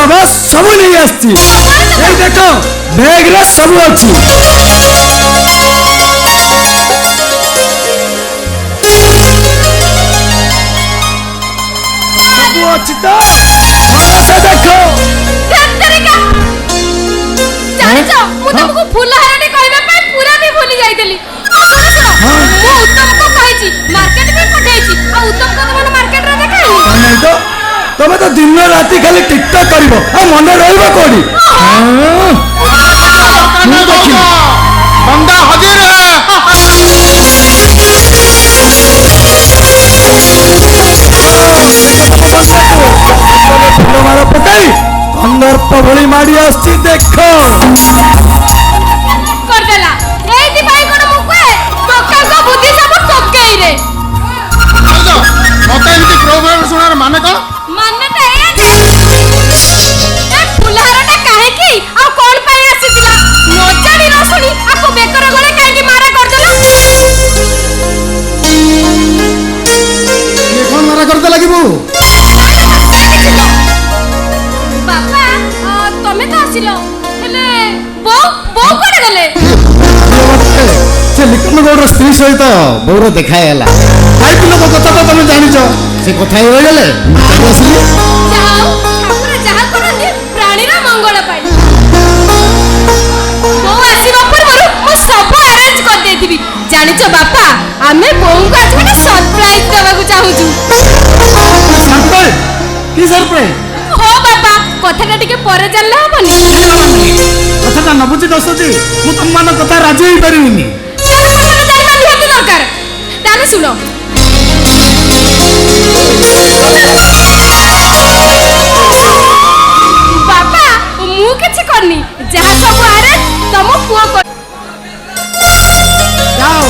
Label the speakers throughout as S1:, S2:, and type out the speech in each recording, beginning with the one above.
S1: बाबा सब नहीं आसती ए देखो बैग रे सब अछि सब अछि तो मन से देखो
S2: धतरिका जानिछो मु तुमको फुलहारटी कहबा पे पूरा भी भूली जाईतली मु उत्तम को कहिची मार्केट में पठेची आ उत्तम को तमन मार्केट रे देखाई
S1: नहीं तो तमे तो दिन राति खाली टिकटॉक करिवो आ मन रहइबो कोडी
S3: बंदा हाजिर
S1: फूल माला पकाई कंदर्प भली माड़ी आसी देखो
S2: कर देला एई भाई कोन मुके टोका को बुद्धि सब टोकेई रे
S3: मते एमती प्रोग्राम सुनार माने कोन
S2: माने त ए फुलहारटा काहे की आ कोन पाई आसीतिला न जानी न सुनी आको बेकर गले काहे की मारा कर देला
S3: ये कोन मारा करते लागिबू
S2: बाबा तमे तो आसिलो हेले बो बो कोडे गले
S3: से लिखन गौर स्त्री सहित बौर देखायला भाई पिलो को कथा तो तुम जानिछ से कथा हो गेले असली
S2: जाओ ठाकुर जहा करंदी प्राणी रा मंगल पाई बो आसीबा पूर्वरु मु सब अरेंज कर देथिबी जानिछो बापा आमे बोऊ को आज गोटे सरप्राइज देबा को चाहूछु
S3: सरप्राइज की सरप्राइज
S2: हो बापा कथाटा टिके परे जानले हबनी
S3: कथाटा न बुझी दसती मु तुम मान कथा राजी होई परिबिनी
S2: ताले समझ जाइबा निहाती दरकार ताले सुनो बापा मु किछि करनी जहा सब अरेंज तम पुओ कर
S3: जाओ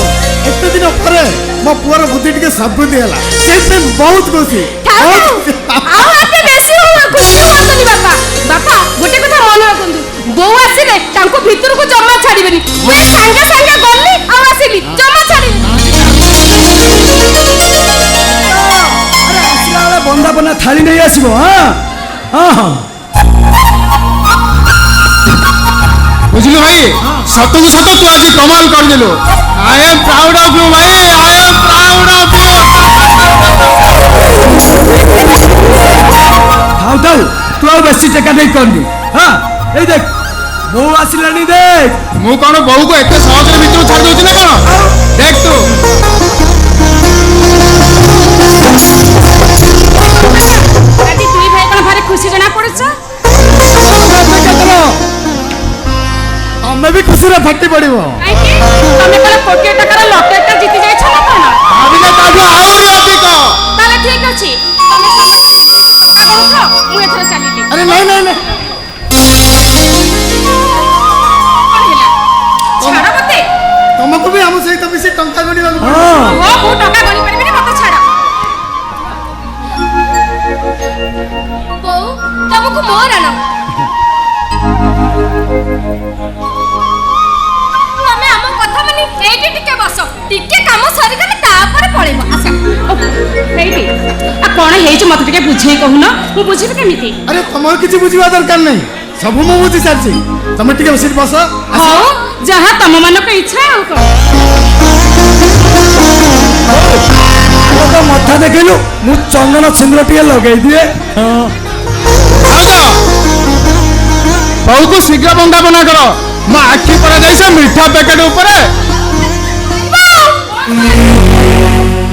S3: एते दिन परे मो पुअर बुद्धि टिके सबुद्धि हला से बहुत खुशी
S2: आ आते बेसी हो खुशी होतनी बापा बापा गोटे कथा मन रखंतु बो आसीले तांको भितर को जम्मा छाड़ीबेनी मु संगे संगे गल्ली आ आसीली जम्मा छाड़ीबेनी
S1: अरे आसिला वाला बंदा बना थाली नहीं आसीबो हां हां हां
S3: बुझलु भाई सत को सत तू आज कमाल कर देलु I am proud of you भाई I am proud of you
S1: थाउ थाउ तू आ बेसी चका नहीं करनी हां ए देख बो आसिलानी देख
S3: मु कोन बहु को एते सहज रे भीतर छाड़ दोछि ना कोन देख तू
S2: आदि दुई भाई कोन भारे खुशी जना पड़छ
S1: हमें भी खुशी रे फटी पड़िबो
S2: काई कि तमे कोन कोटी टका लॉटरी टा जीति जाय छ ना कोन
S3: भाबिले ताडू आउरी अधिक
S2: ताले ठीक अछि तमे कथा कहू मु एथरा चलीली
S3: अरे नहीं नहीं नहीं
S2: छाड़ा मते
S3: तुमको भी हम सहित मिसी टंका गणिबा को
S1: हां
S2: ओ मु टका गणी परबिनी मते छाड़ा बो तमको मोर आनो तमे हम कथा मानी एठी टिके बस टिके काम सरी गले तापर पळेबो आसा एठी आ कोन हेइ छ मते टिके बुझेई कहू न मु बुझिबे केमिति
S3: अरे तुमर किछि बुझिबा दरकार नहीं सब मु बुझी सारछि तुम टिके बसी बस
S2: हां जहा तम मन के इच्छा हो को
S1: तो मथा देखिलु मु चंदन सिंदूर टिके लगेई दिए
S3: आजा बहु को शीघ्र बंदापना करो मो आखि पड़ा जाइसे मीठा पैकेट ऊपर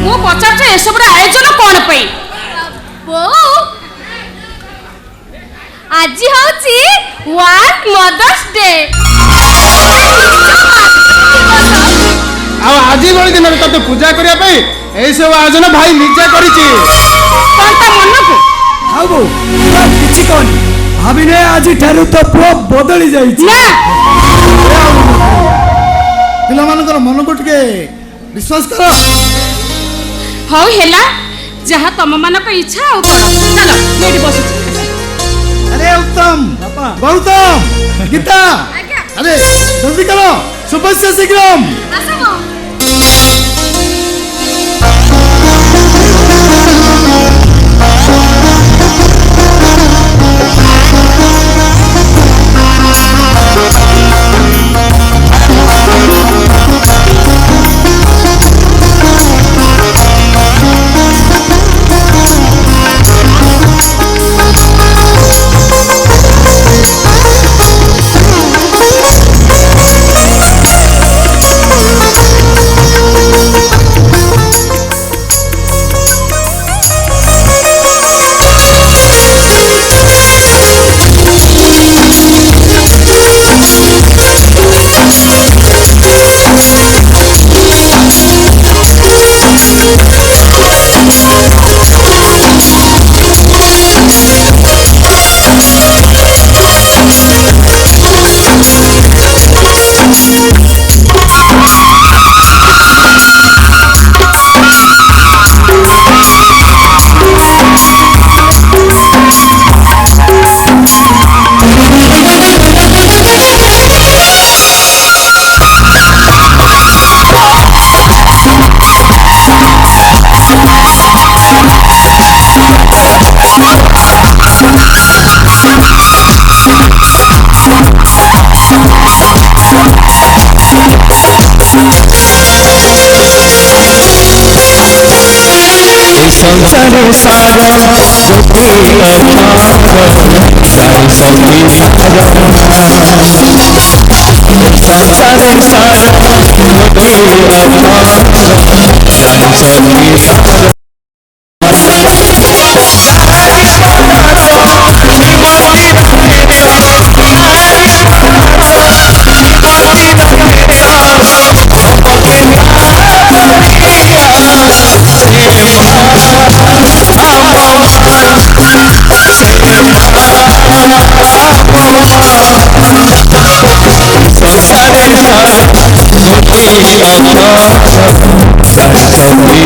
S2: मु पचार ए सब आयोजन कोन पई बो आज होची वर्ल्ड मदर्स डे
S3: आ आज बड़ी दिन रे तते पूजा करिया पई ए सब आयोजन भाई निजे करिछि
S2: कोनता मन को
S1: हाउ बो किछि कोन भाबिने आज ठारू तो पुओ बदली जाई
S2: ना
S3: पिला मानकर मन को टिके विश्वास करो
S2: हौ हेला जहा तम मन को इच्छा हो कोन चलो मेडी बसु
S3: अरे उत्तम
S1: बापा
S3: गौतम गीता
S2: आज्ञा
S3: अरे जल्दी करो सुबह से शीघ्रम
S2: आसमो
S4: संसार सारा गोपी संसार सारा हमारी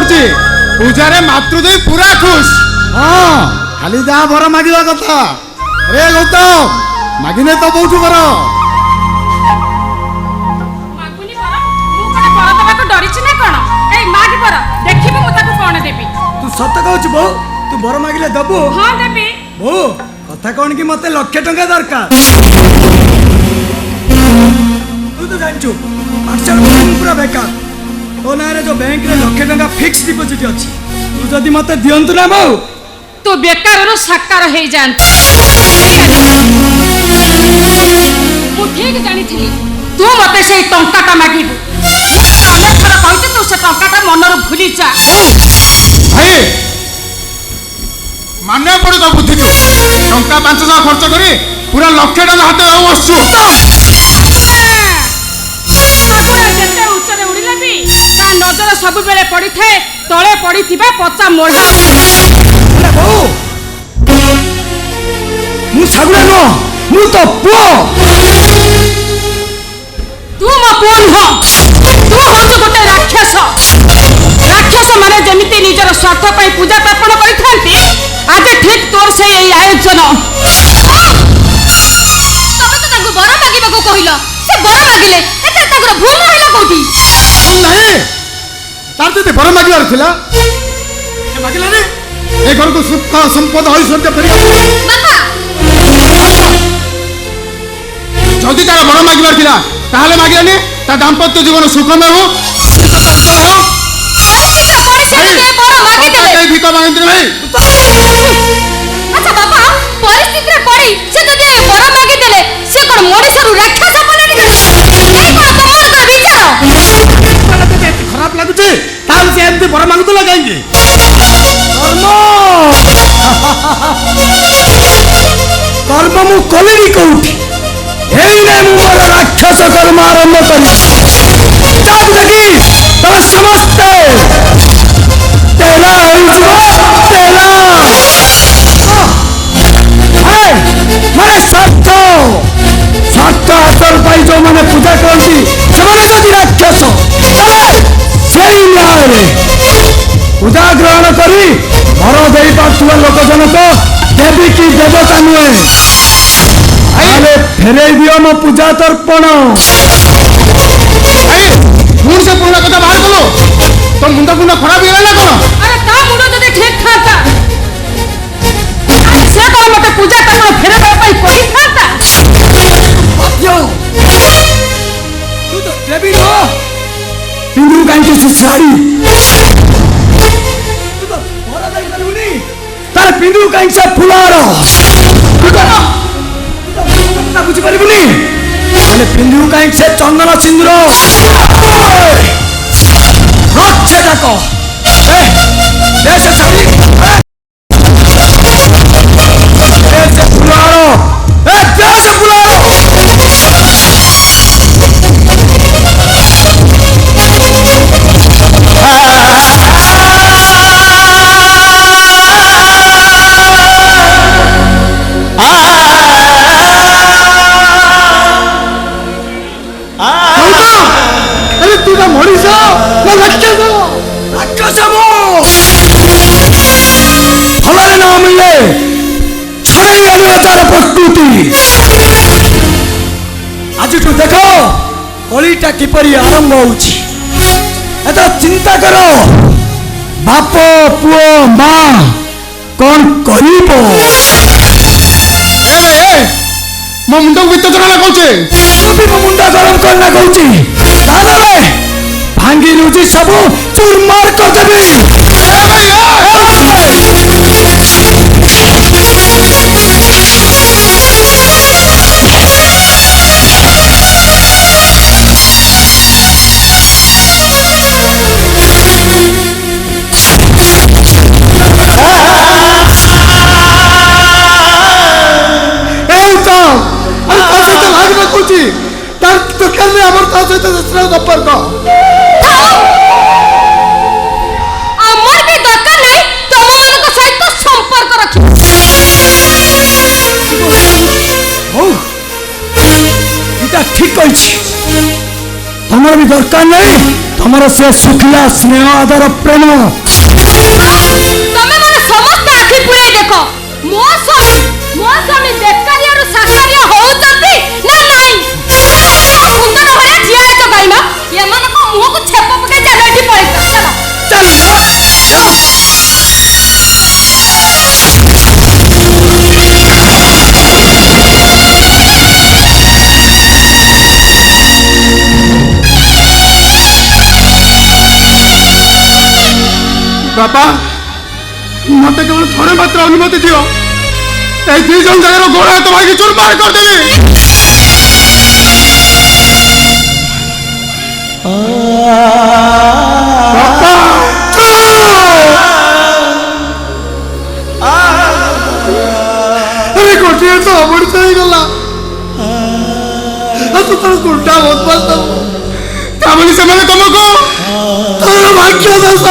S4: खुशी
S3: पूजा रे मातृदेवी पूरा खुश हाँ खाली जा वर मागिबा कथा रे गौतम मागिने तो बहुत वर
S2: ମାଗୁନି ବର ମୁଁ କଣ ବର ଦେବାକୁ ଡରିଛି ନା କଣ ଏଇ ମାଗି ବର ଦେଖିବି ମୁଁ ତାକୁ କଣ ଦେବି
S1: ତୁ ସତ କହୁଛୁ ବୋଉ ତୁ ବର ମାଗିଲେ ଦବୁ
S2: ହଁ ଦେବି
S1: ବୋଉ କଥା କଣ କି ମତେ ଲକ୍ଷେ ଟଙ୍କା ଦରକାର ତୁ ତ ଜାଣିଛୁ ମାର୍ଶାଲ ମୁଁ ପୁରା ବେକାର ତୋ ନାଁରେ ଯୋଉ ବ୍ୟାଙ୍କରେ ଲକ୍ଷେ ଟଙ୍କା ଫିକ୍ସ ଡିପୋଜିଟ୍ ଅଛି ତୁ ଯଦି ମତେ ଦିଅନ୍ତୁ ନା ବୋଉ
S2: ତୁ ବେକାରରୁ ସାକାର ହେଇଯାଆନ୍ତୁ ମୁଁ ଠିକ ଜାଣିଥିଲି ତୁ ମତେ ସେଇ ଟଙ୍କାଟା ମାଗିବୁ ଅନେକ ଥର କହିଛି ତୁ ସେ ଟଙ୍କାଟା ମନରୁ ଭୁଲି ଯା
S3: ଭାଇ ମାନେ ପଡୁଛ ବୁଦ୍ଧିକୁ ଟଙ୍କା 500 ଖର୍ଚ୍ଚ କରି ପୁରା ଲକ୍ଷେ ଟଙ୍କା ହାତ ବସଛୁ
S2: ଯେତେ ଉଚ୍ଚରେ ଉଡ଼ିଲେ ବି ତା ନଜର ସବୁବେଳେ ପଡ଼ିଥାଏ ତଳେ ପଡ଼ିଥିବା ପଚା ମୋଢା
S1: ବୋଉ ମୁଁ ଶାଗୁଣା ନୁହଁ ମୁଁ ତ ପୁଅ
S2: ତୁ ମୋ ପୁଅ ନୁହଁ ତୁ ହଉଛୁ ଗୋଟେ ରାକ୍ଷସ ରାକ୍ଷସ ମାନେ ଯେମିତି ନିଜର ସ୍ୱାର୍ଥ ପାଇଁ ପୂଜା ତର୍ପଣ କରିଥାନ୍ତି ଆଜି ଠିକ୍ ତୋର ସେଇ ଏଇ ଆୟୋଜନ ତମେ ତ ତାଙ୍କୁ ବର ମାଗିବାକୁ କହିଲ ସେ ବର ମାଗିଲେ ଏତେ ତାଙ୍କର ଭୁଲ ରହିଲା କୋଉଠି
S3: ନାହିଁ ତାର ଯଦି ବର ମାଗିବାର ଥିଲା ସେ ମାଗିଲାନି ଏ ଘରକୁ ସୁଖ ସମ୍ପଦ ଐଶ୍ୱର୍ଯ୍ୟ ଫେରିବ
S2: ବାପା
S3: ଯଦି ତାର ବର ମାଗିବାର ଥିଲା ତାହେଲେ ମାଗିଲାନି ତା ଦାମ୍ପତ୍ୟ ଜୀବନ ସୁଖମୟ ହଉ ଭିକ ମାଗନ୍ତି ଭାଇ
S2: ଆଚ୍ଛା ବାପା ପରିସ୍ଥିତିରେ ପଡି ସେ ଯଦି ବର ମାଗିଦେଲେ ସେ କଣ ମଣିଷରୁ ରାକ୍ଷସ ପଲଟି ଦେଲେ ଏଇ କଣ ତମମାନଙ୍କର ବିଚାର
S3: ଖରାପ ଲାଗୁଛି ତାହେଲେ ଏମିତି ବର ମାଗୁଥିଲ କାହିଁକି?
S1: କର୍ମ କର୍ମ ମୁଁ କଲିନି କୋଉଠି? ଏଇନେ ମୁଁ ମୋର ରାକ୍ଷସ କର୍ମ ଆରମ୍ଭ କରିବି। ଯାକୁ ଦେଖି ତମେ ସମସ୍ତେ ତେଲା ହୋଇଯିବ। ତେଲା ମାନେ ସ୍ୱାର୍ଥ ହାସଲ ପାଇଁ ଯୋଉମାନେ ପୂଜା କରନ୍ତି ସେମାନେ ଯଦି ରାକ୍ଷସ, ସେଇ ନ୍ୟାୟରେ ପୂଜା ଗ୍ରହଣ କରି ବର ଦେଇପାରୁଥିବା ଲୋକ ଜଣକ ଦେବୀ କି ଦେବତା ନୁହେଁ। ତାହେଲେ ଫେରେଇ ଦିଅ ମୋ ପୂଜା ତର୍ପଣ।
S3: ପୁଣି ସେ ପୁରୁଣା କଥା ବାହାର କଲୁ? ତୋ ମୁଣ୍ଡ ଖରାପ ହେଇଗଲା ନା କଣ?
S2: আরে তা মুন্ড যদি ঠিক থাকতা সে কଣ মতে পূজা তর্পণ ফেরে দেওয়া পাই কইথাতা?
S1: ତୁ ତ ଦେବୀ ନୁହଁ, ପିନ୍ଧୁ କାହିଁକି ସେ ଶାଢ଼ୀ? ତୁ ତ ବର ଦେଇପାରିବୁନି, ତାର ପିନ୍ଧୁ କାହିଁକି ସେ ଫୁଲହାର? ବୁଝିପାରିବୁନି, ତାହେଲେ ପିନ୍ଧୁ କାହିଁକି ସେ ଚନ୍ଦନ ସିନ୍ଦୁର? ରଖେ ଯାକ ସେ ଶାଢ଼ୀ, ସେ ଫୁଲହାର, ସେ ଫୁଲହାର।
S3: ମଣିଷ ନା ରାକ୍ଷସ?
S1: ରାକ୍ଷସ ମୁଁ ଫଳରେ ନ ମିଳିଲେ ଛଡ଼େଇ ଆଣିବା ତାର ପ୍ରକୃତି। ଆଜିଠୁ ଦେଖ କଳିଟା କିପରି ଆରମ୍ଭ ହଉଛି। ଏଥର ଚିନ୍ତା କର, ବାପ ପୁଅ ମା କଣ କରିବ?
S3: ମୋ ମୁଣ୍ଡକୁ ବିତ ଜଣା କହୁଛେ।
S1: ମୋ ମୁଣ୍ଡ ଗରମ କରନା କହୁଛି। ତାହେଲେ ଭାଙ୍ଗି ରୁଜି ସବୁ ଚୁରମାର କରିଦେବି।
S3: তার দরকার নেই আমার তার সাথে সম্পর্ক।
S2: আমার বি দরকার নাই তোমাମାନଙ୍କ সহিত সম্পর্ক রাখি।
S1: হଉ এটা ঠিক কইছি। তোমার বি দরকার নাই তোমার সে শুখিলা স্নেহ আদর প্রেম।
S2: তুমি মানে সমস্ত আখি পুরাই দেখো ମୋ ସ୍ୱାମୀ ବେକାରିଆରୁ ସାକାରିଆ ହଉଛନ୍ତି ନା ନାଇଁ? ସୁନ୍ଦର ଭଳିଆ ଠିଆ ହେଇଛ କାହିଁକି? ଏମାନଙ୍କ ମୁହଁକୁ ଛେପ ପକେଇ ଚାଲ ଏଠି ପଳେଇଛ। ଚାଲ
S3: ବାପା ମତେ କେବଳ ଥରେ ମାତ୍ର ଅନୁମତି ଦିଅ, এই দুইজন জায়গার গোড় হাত ভাঙি চুরমার করদেবি। ଗୋଟିଏ ତ ଅମୃତ ହେଇଗଲା, ତୋର ଗୁଣ୍ଡା ବଦମାସ ତାମାନେ ସେମାନେ ତମକୁ ତୋର ଭାଗ୍ୟ ଦୋଷ,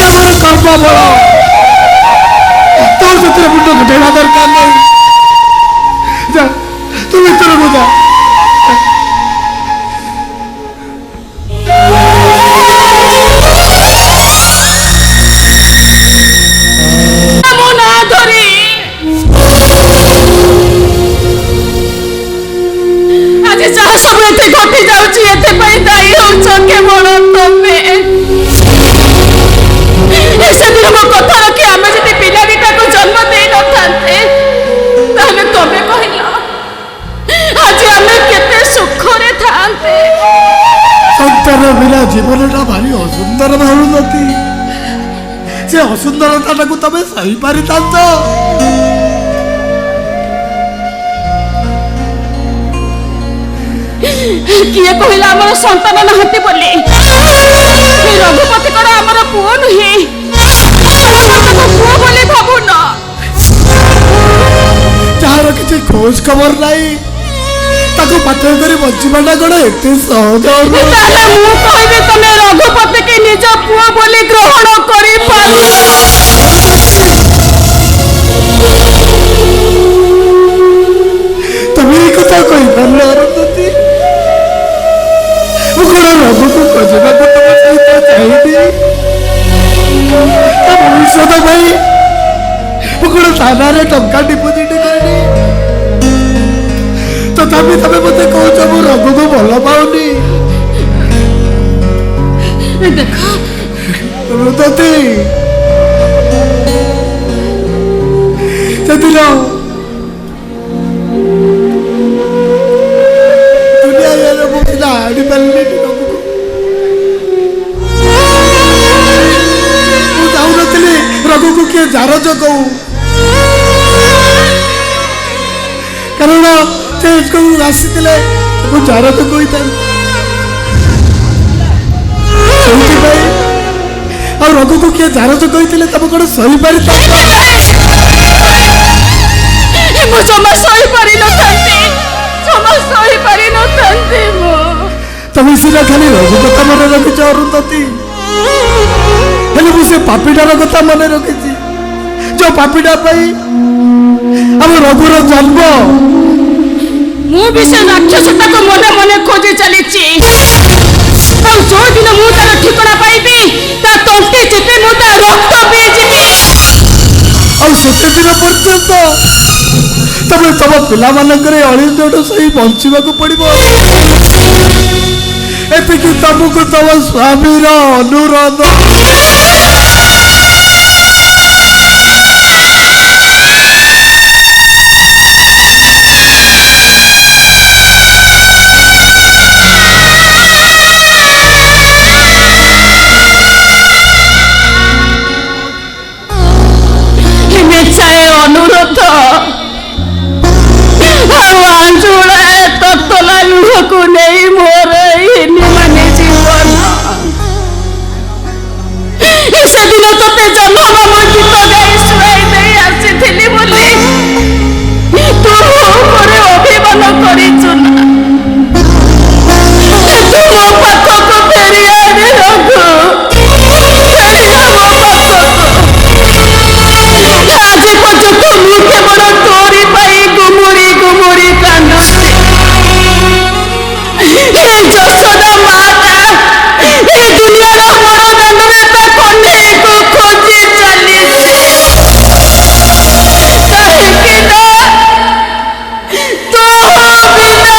S3: ଆମର କର୍ମ ଫଳ। তোর ভিতরে মুন্ড ঘটেনা দরকার নেই, যা তুই ভিতরে যা।
S2: আজ যা সব এতে ঘটে যাচ্ছে এতে দায়ী হচ্ছ কেবল তুমি। সেদিন ମୋ କଥା ରଖି ଆମେ ଯଦି ପିଲା ଦିଟାକୁ ଜନ୍ମ ଦେଇନଥାନ୍ତେ ତାହେଲେ ତମେ କହିଲ ଆଜି ଆମେ କେତେ ସୁଖରେ ଥାନ୍ତେ।
S3: ସନ୍ତାନ ବିନା ଜୀବନଟା ଭାରି ଅସୁନ୍ଦର ଭାବୁଛନ୍ତି, ସେ ଅସୁନ୍ଦରତାଟାକୁ ତମେ ସହିପାରିଥାନ୍ତ।
S2: କିଏ କହିଲା ଆମର ସନ୍ତାନ ନାହାନ୍ତି ବୋଲି? ରଘୁପତି କଣ ଆମର ପୁଅ ନୁହେଁ? ତାକୁ ପୁଅ ବୋଲି ଭାବୁନ।
S3: ଯାହାର କିଛି ଖୋଜ ଖବର ନାହିଁ ତାକୁ ପାତ୍ର କରି ବଞ୍ଚିବାଟା କଣ ଏତେ ସହଜ?
S2: ତାହେଲେ ମୁଁ କହିବି ତମେ ରଘୁପତି କି ନିଜ ପୁଅ ବୋଲି ଗ୍ରହଣ କରିପାରୁନ।
S3: ତମେ ଏଇ କଥା କହିପାରିଲ ଅରୁନ୍ଧତୀ? ମୁଁ କଣ ରଘୁକୁ ଖୋଜିବାକୁ ତମ ସହିତ ଯାଇନି? ତା ଭବିଷ୍ୟତ ପାଇଁ ମୁଁ କଣ ଥାନାରେ ଟଙ୍କା ଡିପୋଜିଟ କରିନି? ତଥାପି ତମେ ମତେ କହୁଛ ମୁଁ ରଘୁକୁ ଭଲ ପାଉନି।
S2: ଦେଖ
S3: ଅରୁନ୍ଧତୀ, ସେଦିନ ମୁଁ ପିଲା ଆଣିପାରିଲିନି ରଘୁକୁ। ମୁଁ ଚାହୁଁନଥିଲି ରଘୁକୁ କିଏ ଜାରଜ କହୁ, କାରଣ ସେ ଆସିଥିଲେ ମୁଁ ଜାରଜ କହିଥାନ୍ତି। ସେଇଥିପାଇଁ ଆଉ ରଘୁକୁ କିଏ ଜାରଜ କହିଥିଲେ ତମେ କଣ ସହିପାରିଥାନ୍ତ?
S2: ମୁଁ ଜମା ସହିପାରିନଥାନ୍ତି, ଜମା ସହିପାରିନଥାନ୍ତି।
S3: ତମେ ସିନା ଖାଲି ରଘୁ କଥା ମନେ ରଖିଛ ଅରୁନ୍ଧତୀ, ହେଲେ ମୁଁ ସେ ପାପିଟାର କଥା ମନେ ରଖିଛି, ଯୋଉ ପାପିଟା ପାଇଁ ଆମ ରଘୁର ଜନ୍ମ।
S2: ମୁଁ ବି ସେ ରାକ୍ଷସଟାକୁ ମନେ ମନେ ଖୋଜି ଚାଲିଛି। ଆଉ ଯୋଉଦିନ ମୁଁ ତାର ଠିକଣା ପାଇବି ତା ତଣ୍ଟି ଚିପି ମୁଁ ତା ରକ୍ତ ପିଇଯିବି।
S3: ଆଉ ସେତେ ଦିନ ପର୍ଯ୍ୟନ୍ତ ତମେ ତମ ପିଲାମାନଙ୍କରେ ଅଳିନ୍ଦୋଟ ସହି ବଞ୍ଚିବାକୁ ପଡିବ। ଏତିକି ତମକୁ ତମ ସ୍ୱାମୀର ଅନୁରୋଧ।
S2: ଅନୁରୋଧ ଆଉ ଆଞ୍ଜୁଳାଏ ତତଲା ଲୁହକୁ ନେଇ ମୋର ମାନେ ଜୀବନ। ସେଦିନ ତତେ ଜନ୍ମ ଗୀତ ଗାଇ ଶୁଆଇ ଦେଇ ଆସିଥିଲି ବୋଲି ତୁ ଉପରେ ଅଭିମାନ କରିଛୁ ନା? ତୁ ମୋ ପାଖକୁ ଫେରିଆରେ ରଘୁ, ଫେରିଆ ମୋ ପାଖକୁ। ଆଜି ପର୍ଯ୍ୟନ୍ତ ମୁଁ କେବଳ ତୋରି ପାଇଁ ଗୁମୁରି ଗୁମୁରି କାନ୍ଦୁଛି। ଏ ଯଶୋଦା ମାତା ଏ ଦୁନିଆର ବଡ଼ ଦାଣ୍ଡରେ ତା କନ୍ୟାକୁ ଖୋଜି ଚାଲିଛି। କାହିଁକି ନା ତୋ ବିନା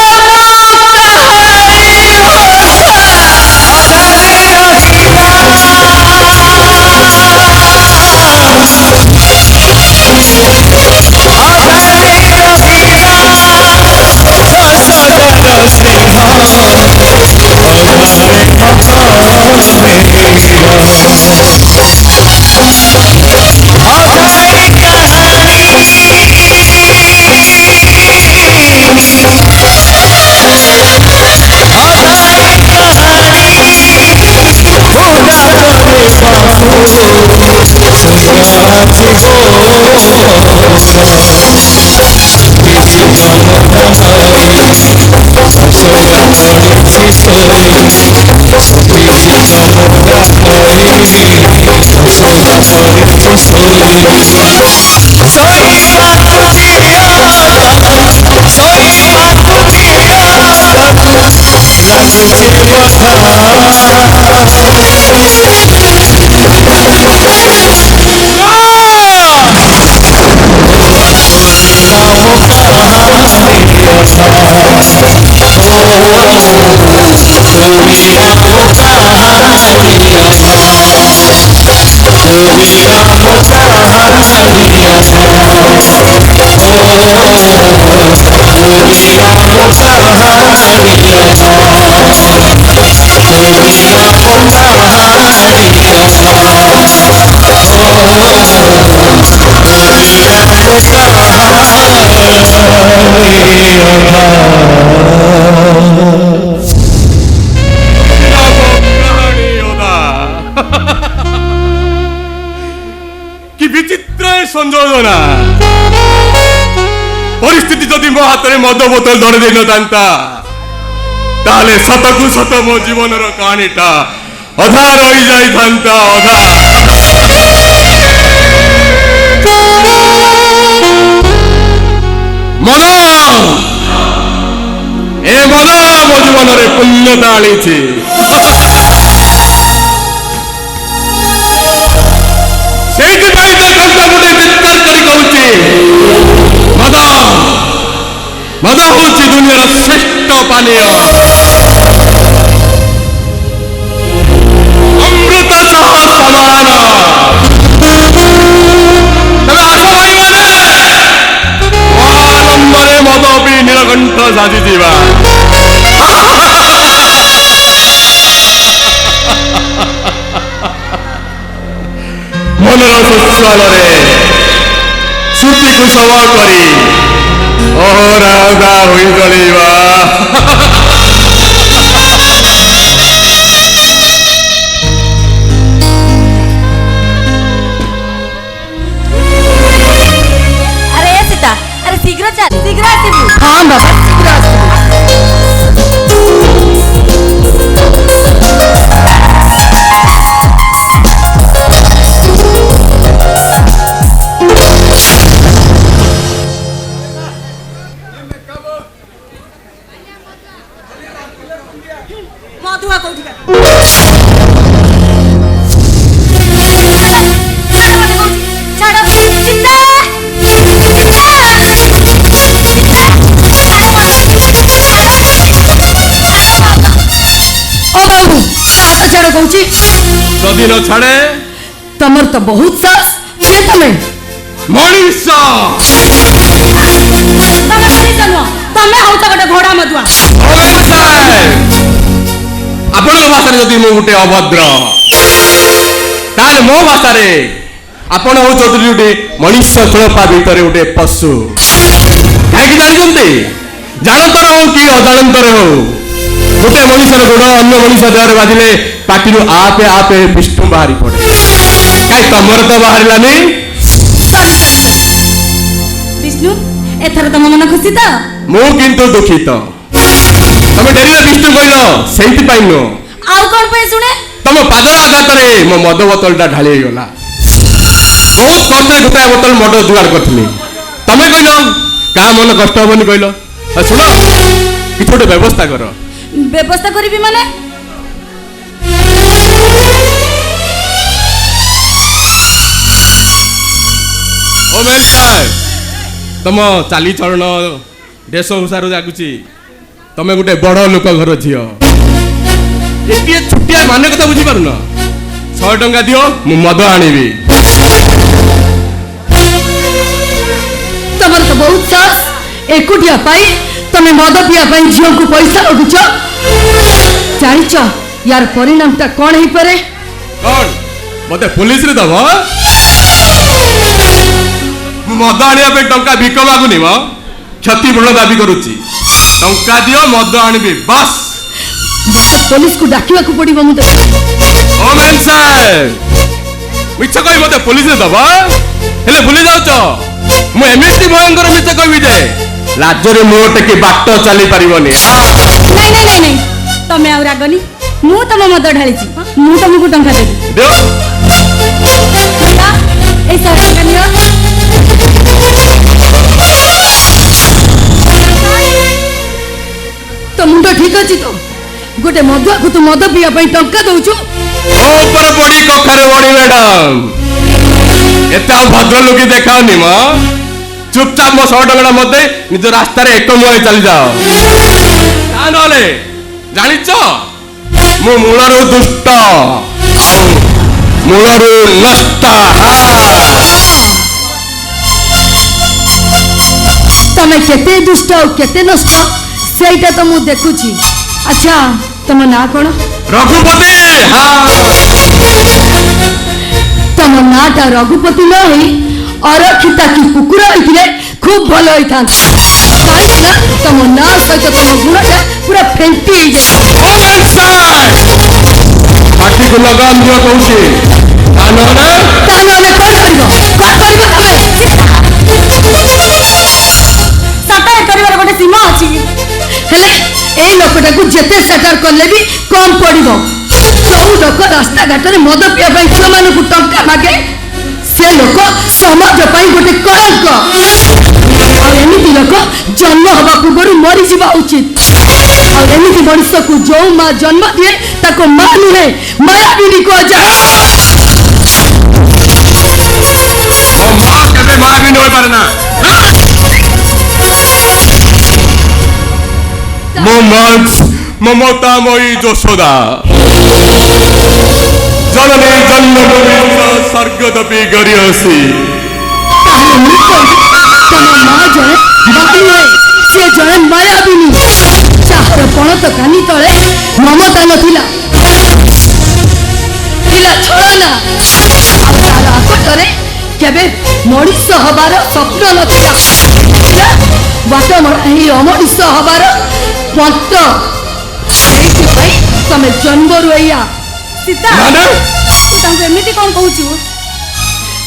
S5: কি বিচিত্র এ সংযোজনা পরিস্থিতি যদি ମୋ ହାତରେ ମଦ ବୋତଲ ଧରି ଦେଇନଥାନ୍ତା ତାହେଲେ ସତକୁ ସତ ମୋ ଜୀବନର କାହାଣୀଟା ଅଧା ରହିଯାଇଥାନ୍ତା ଅଧା ମନ ଏ ମନ ମୋ ଜୀବନରେ ପୂର୍ଣ୍ଣତା ଆଣିଛି ସେଇଥିପାଇଁ ତ ଟଙ୍କା ଗୋଟେ ଚିତ୍କାର କରି କହୁଛି ମଦ ମଦ ହଉଛି ଦୁନିଆର ଶ୍ରେଷ୍ଠ ପାନୀୟ ଅମୃତ ସହ ସମାନ ତମେ ଆସ ଭାଇମାନେ ମହାନନ୍ଦରେ ମଦ ପିଇ ନୀଳକଣ୍ଠ ସାଜିଯିବା ମନର ସୁସ୍ୱାଳରେ ଶ୍ରୁତିକୁ ସମ କରି ଅହରାଧା ହୋଇ ଚଳିବା
S2: अरे सीता अरे शीघ्र चल शीघ्र आसिबु
S3: हाँ बाबा शीघ्र आसिबु
S2: मधुआ कोठिका छाड़ सीता
S3: ओ बाबू छाड़ कहूची
S5: ଯଦି ନ ଛାଡେ
S3: तमर तो बहुत सास के तमे
S5: ମଣିଷ
S2: तमे मनीष नुह तमे होउछ गोटे घोड़ा मधुआ
S5: ଆପଣଙ୍କ ଭାଷାରେ ଯଦି ମୁଁ ଗୋଟେ ଅଭଦ୍ର ତାହେଲେ ମୋ ଭାଷାରେ ଆପଣ ହଉଛନ୍ତି ଗୋଟେ ମଣିଷ ଖୋଳପା ଭିତରେ ଗୋଟେ ପଶୁ କାହିଁକି ଜାଣିଛନ୍ତି ଜାଣତରେ ହଉ କି ଅଜାଣତରେ ହଉ ଗୋଟେ ମଣିଷର ଗୋଡ଼ ଅନ୍ୟ ମଣିଷ ଦେହରେ ବାଜିଲେ ପାଟିରୁ ଆପେ ଆପେ ବିଷ୍ଣୁ ବାହାରି ପଡେ କାହିଁ ତମର ତ ବାହାରିଲାନି
S2: विष्णु एथर तम मन खुशी तो
S5: ମୁଁ କିନ୍ତୁ ଦୁଃଖିତ ତମେ ଡେରିରେ ବିଷ୍ଣୁ କହିଲ ସେଇଥିପାଇଁ ନୁହଁ
S2: आउ कोन पे सुने
S5: ତମ ପାଦର ଆଘାତରେ ମୋ ମଦ ବୋତଲଟା ଢାଳି ହେଇଗଲା ବହୁତ କଷ୍ଟରେ ଗୋଟାଏ ବୋତଲ ମଦ ଯୋଗାଡ଼ କରିଥିଲି ତମେ କହିଲ କାହା ମନ କଷ୍ଟ ହବନି କହିଲ ଶୁଣ କିଛି ଗୋଟେ ବ୍ୟବସ୍ଥା କର
S2: व्यवस्था करिबी माने
S5: ଓ ମେନ୍ ସାର୍ ତମ ଚାଲିଚଳନ ବେଶଭୂଷାରୁ ଲାଗୁଛି ତମେ ଗୋଟେ ବଡ଼ ଲୋକ ଘର ଝିଅ ଏଟିଏ ଛୋଟିଆ ମାନେ କଥା ବୁଝିପାରୁନ 100 ଟଙ୍କା ଦିଅ ମୁଁ ମଦ ଆଣିବି
S3: तमर तो बहुत सास एकुटिया पाई तमे मद पिया पाई झियो को पैसा रखुछ जानिछ यार परिणामटा कोन हे पारे
S5: कौन मते पुलिस रे दब मद आनिया पे टंका भिक मागुनी म क्षतिपूर्ण दाबी करूची टंका दियो मद आनिबी बस
S3: मते पुलिस को डाकिवा को पड़िबो मु
S5: ओ मैन साहेब मिछ कहि मते पुलिस रे दब हेले भूली जाउछ मु एमएसटी भयंकर मिछ कहबी जे लाजरे मोटे के बाट चली परिबनी
S2: नहीं नहीं नहीं नहीं तमे आ रागनी मु तम मद ढालीची मु तुमको टंका देबी
S5: दियो
S2: ए 100 टंका नियो
S3: तो मुंडो ठीक अछि तो गोटे मदुआ को तू मद पिया पाई टंका दउछु
S5: ऊपर बड़ी कखारे बड़ी मैडम एते आ भद्र लोकी देखाओनी म चुपचाप मो 100 टंका मते निज रास्ता रे एक मुहे चली जाओ ता नले जानिच मु मूलरो दुष्ट मूलरो नष्ट
S3: तमे केते दुष्ट और केते नष्ट सेटा तो मु देखुची अच्छा तम ना कोन
S5: रघुपति हाँ
S3: तम नाटा रघुपति न होई अरक्षिता की कुकुर होइथिले खूब भलो होइथान काहे ना तम ना सहित तम गुणटा पूरा फेंटी हो जाय
S5: पार्टी को लगाम दिया कहूची ता नले
S3: कोन करिवो
S6: ଲୋକଟା କୁ ଯେତେ ସେଟର କଲେ ବି କମ ପଡିବ। ଯୋଉ ଲୋକ ରାସ୍ତା ଘାଟରେ ମଦ ପିଇବା ପାଇଁ ଛୁଆମାନଙ୍କୁ ଟଙ୍କା ମାଗେ ସେ ଲୋକ ସମାଜ ପାଇଁ ଗୋଟେ କଳଙ୍କ। ଆଉ ଏମିତି ଲୋକ ଜନ୍ମ ହେବା ପୂର୍ବରୁ ମରିଯିବା ଉଚିତ। ଆଉ ଏମିତି ମଣିଷକୁ ଯୋଉ ମା ଜନ୍ମ ଦିଏ ତାକୁ ମା ନୁହେଁ ମାୟାବିନୀ କୁହାଯାଏ।
S5: ମୋ ମା କେବେ ମାୟାବିନୀ ହୋଇପାରେ ନା। ମୋ ମା ମମତାମୟୀ ଯଶୋଦା ଜନନୀ ଜନ୍ମଭୂମି ସ୍ୱର୍ଗଦପି ଗରିୟସୀ।
S6: ତାହେଲେ ମୁଁ କହିବି ତମ ମା ଜଣେ ମା ନୁହେଁ, ସେ ଜଣେ ମାୟାବିନୀ ଯାହାର ପଣତ କାନି ତଳେ ମମତା ନଥିଲା, ଥିଲା ଛଳନା। ଆଉ ତାର ଆକଟରେ କେବେ ମଣିଷ ହବାର ସ୍ୱପ୍ନ ନଥିଲା, ଥିଲା ବାଟମରା ଏହି ଅମଣିଷ ହବାର ପନ୍ତ। ସେଇଥିପାଇଁ ତମେ ଜନ୍ମରୁ ଏଇଆ।
S2: ସୀତା
S5: ମାନେ?
S2: ତୁ ତାଙ୍କୁ ଏମିତି କଣ କହୁଛୁ?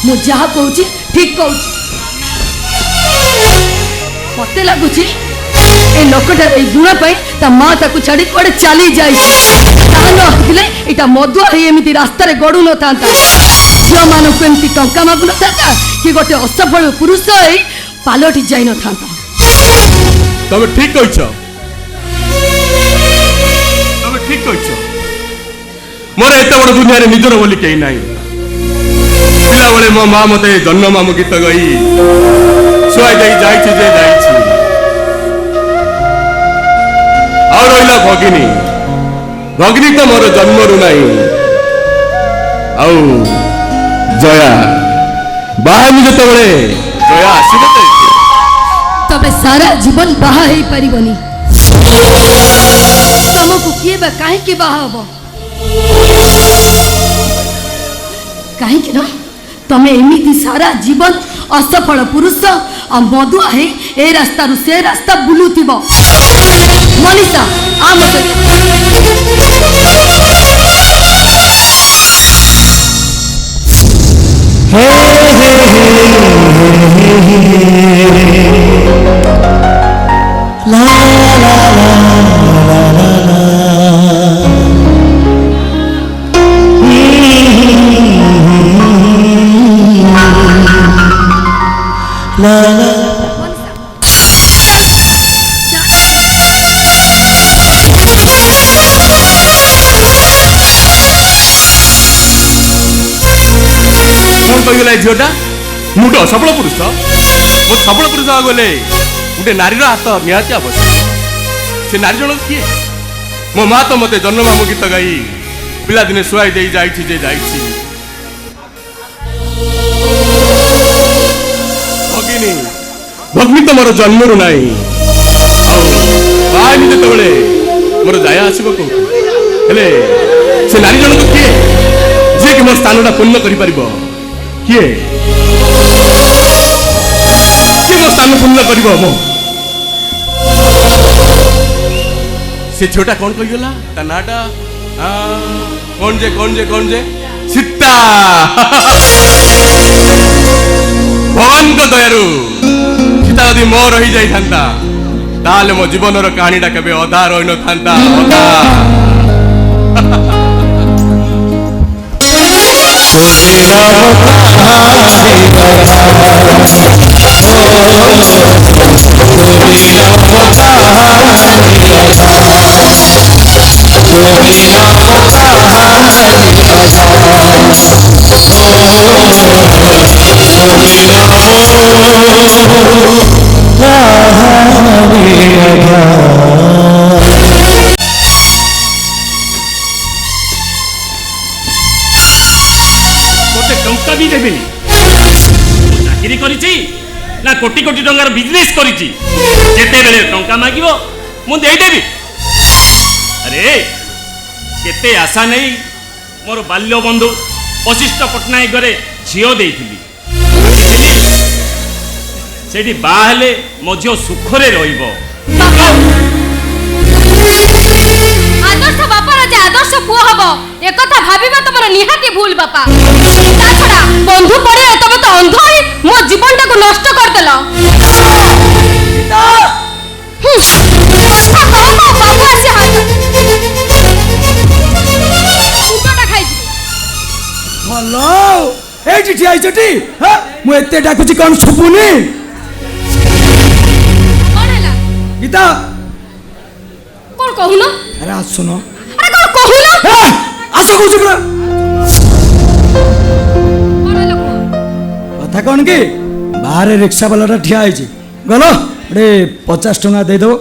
S6: ମୁଁ ଯାହା କହୁଛି ଠିକ କହୁଛି। ମତେ ଲାଗୁଛି ଏ ଲୋକଟାର ଏଇ ଗୁଣ ପାଇଁ ତା ମା ତାକୁ ଛାଡି କୁଆଡେ ଚାଲି ଯାଇଛି। ତାହା ନ ହେଇଥିଲେ ଏଇଟା ମଦୁଆ ହେଇ ଏମିତି ରାସ୍ତାରେ ଗଡୁ ନଥାନ୍ତା, ଝିଅମାନଙ୍କୁ ଏମିତି ଟଙ୍କା ମାଗୁ ନଥାନ୍ତା, କି ଗୋଟେ ଅସଫଳ ପୁରୁଷ ହେଇ ପାଲଟି ଯାଇ ନଥାନ୍ତା।
S5: ତମେ ଠିକ କହିଛ, ତମେ ଠିକ କହିଛ। ମୋର ଏତେ ବଡ ଦୁନିଆରେ ନିଜର ବୋଲି କେହି ନାହିଁ। ପିଲାବେଳେ ମୋ ମା ମତେ ଜନ୍ମ ମାମୁ ଗୀତ ଗାଇ ଶୁଆଇ ଦେଇ ଯାଇଛି ଯେ ଯାଇଛି। ଆଉ ରହିଲା ଭଗିନୀ, ଭଗିନୀ ତ ମୋର ଜନ୍ମରୁ ନାହିଁ। ଆଉ ଜୟା ବାହାନି ଯେତେବେଳେ ଜୟା ଆସିବ ତ
S6: ତମେ ସାରା ଜୀବନ ବାହା ହେଇପାରିବନି। ତମକୁ କିଏ ବା କାହିଁକି ବାହା ହବ? କାହିଁକି ନା ତମେ ଏମିତି ସାରା ଜୀବନ ଅସଫଳ ପୁରୁଷ ଆଉ ମଦୁଆ ହେଇ ଏ ରାସ୍ତାରୁ ସେ ରାସ୍ତା ବୁଲୁଥିବ। ମନୀଷା ଆମ
S5: କଣ କହିଗଲା ଏ ଝିଅଟା? ମୁଁ ଗୋଟେ ଅସଫଳ ପୁରୁଷ? ମୁଁ ସଫଳ ପୁରୁଷ ହବାକୁ ଗଲେ ଗୋଟେ ନାରୀର ହାତ ନିହାତି ଆବଶ୍ୟକ। ସେ ନାରୀ ଜଣକ କିଏ? ମୋ ମା ତ ମତେ ଜନ୍ମ ମାମୁ ଗୀତ ଗାଇ ପିଲାଦିନେ ଶୁଆଇ ଦେଇ ଯାଇଛି ଯେ ଯାଇଛି। ଭଗିନୀ, ଭଗ୍ନୀ ତ ମୋର ଜନ୍ମରୁ ନାହିଁ। ଆଉ ବାହାନି ଯେତେବେଳେ ମୋର ଜାୟା ଆସିବ କୋଉଠୁ? ହେଲେ ସେ ନାରୀ ଜଣକ କିଏ ଯିଏକି ମୋ ସ୍ଥାନଟା ପୂର୍ଣ୍ଣ କରିପାରିବ? କିଏ କିଏ ମୋ ସ୍ଥାନ ପୂର୍ଣ୍ଣ କରିବ? ମୋ ସେ ଝିଅଟା କଣ କହିଗଲା? ତା ନାଁଟା କଣ ଯେ ସୀତା। ଭଗବାନଙ୍କ ଦୟାରୁ ସୀତା ଯଦି ମୋ ରହିଯାଇଥାନ୍ତା ତାହେଲେ ମୋ ଜୀବନର କାହାଣୀଟା କେବେ ଅଧା ରହିନଥାନ୍ତା। ଅଧା
S7: ମୋତେ ଟଙ୍କା ବି ଦେବେନି। ଚାକିରି କରିଛି ନା କୋଟି କୋଟି ଟଙ୍କାର ବିଜନେସ୍ କରିଛି? ଯେତେବେଳେ ଟଙ୍କା ମାଗିବ ମୁଁ ଦେଇଦେବି। ଆରେ କେତେ ଆଶା ନେଇ ମୋର ବାଲ୍ୟ ବନ୍ଧୁ ବଶିଷ୍ଠ ପଟ୍ଟନାୟକ ଘରେ ଝିଅ ଦେଇଥିଲି। ସେଠି ବାହା ହେଲେ ମୋ ଝିଅ ସୁଖରେ ରହିବ।
S2: ଆଦର୍ଶ ବାପାର ଯେ ଆଦର୍ଶ ପୁଅ ହବ একথা ভাবিবা তোমার নিহাতি ভুল বাপা। তাছাড়া বন্ধু পড়ে তুমি তো অন্ধ হয়ে মো জীবনটাকে নষ্ট করদেল। বাবু আসি হাত
S1: ଏଇଠି ଠିଆ ହେଇଛଟି ମୁଁ ଏତେ ଡାକୁଛି କଣ ଶୁଭୁନି?
S2: କଣ ହେଲା?
S1: ଗୀତା
S2: କଣ କହୁନ?
S1: ଆରେ ଆସୁନ।
S2: ଆରେ କଣ କହୁନ?
S1: ଆସ କହୁଛୁ ପୁରା।
S2: କଣ ହେଲା କୁହ?
S1: କଥା କଣ କି ବାହାରେ ରିକ୍ସା ବାଲାଟା ଠିଆ ହେଇଛି ଗଲ ଗୋଟେ 50 ଟଙ୍କା ଦେଇଦେବ।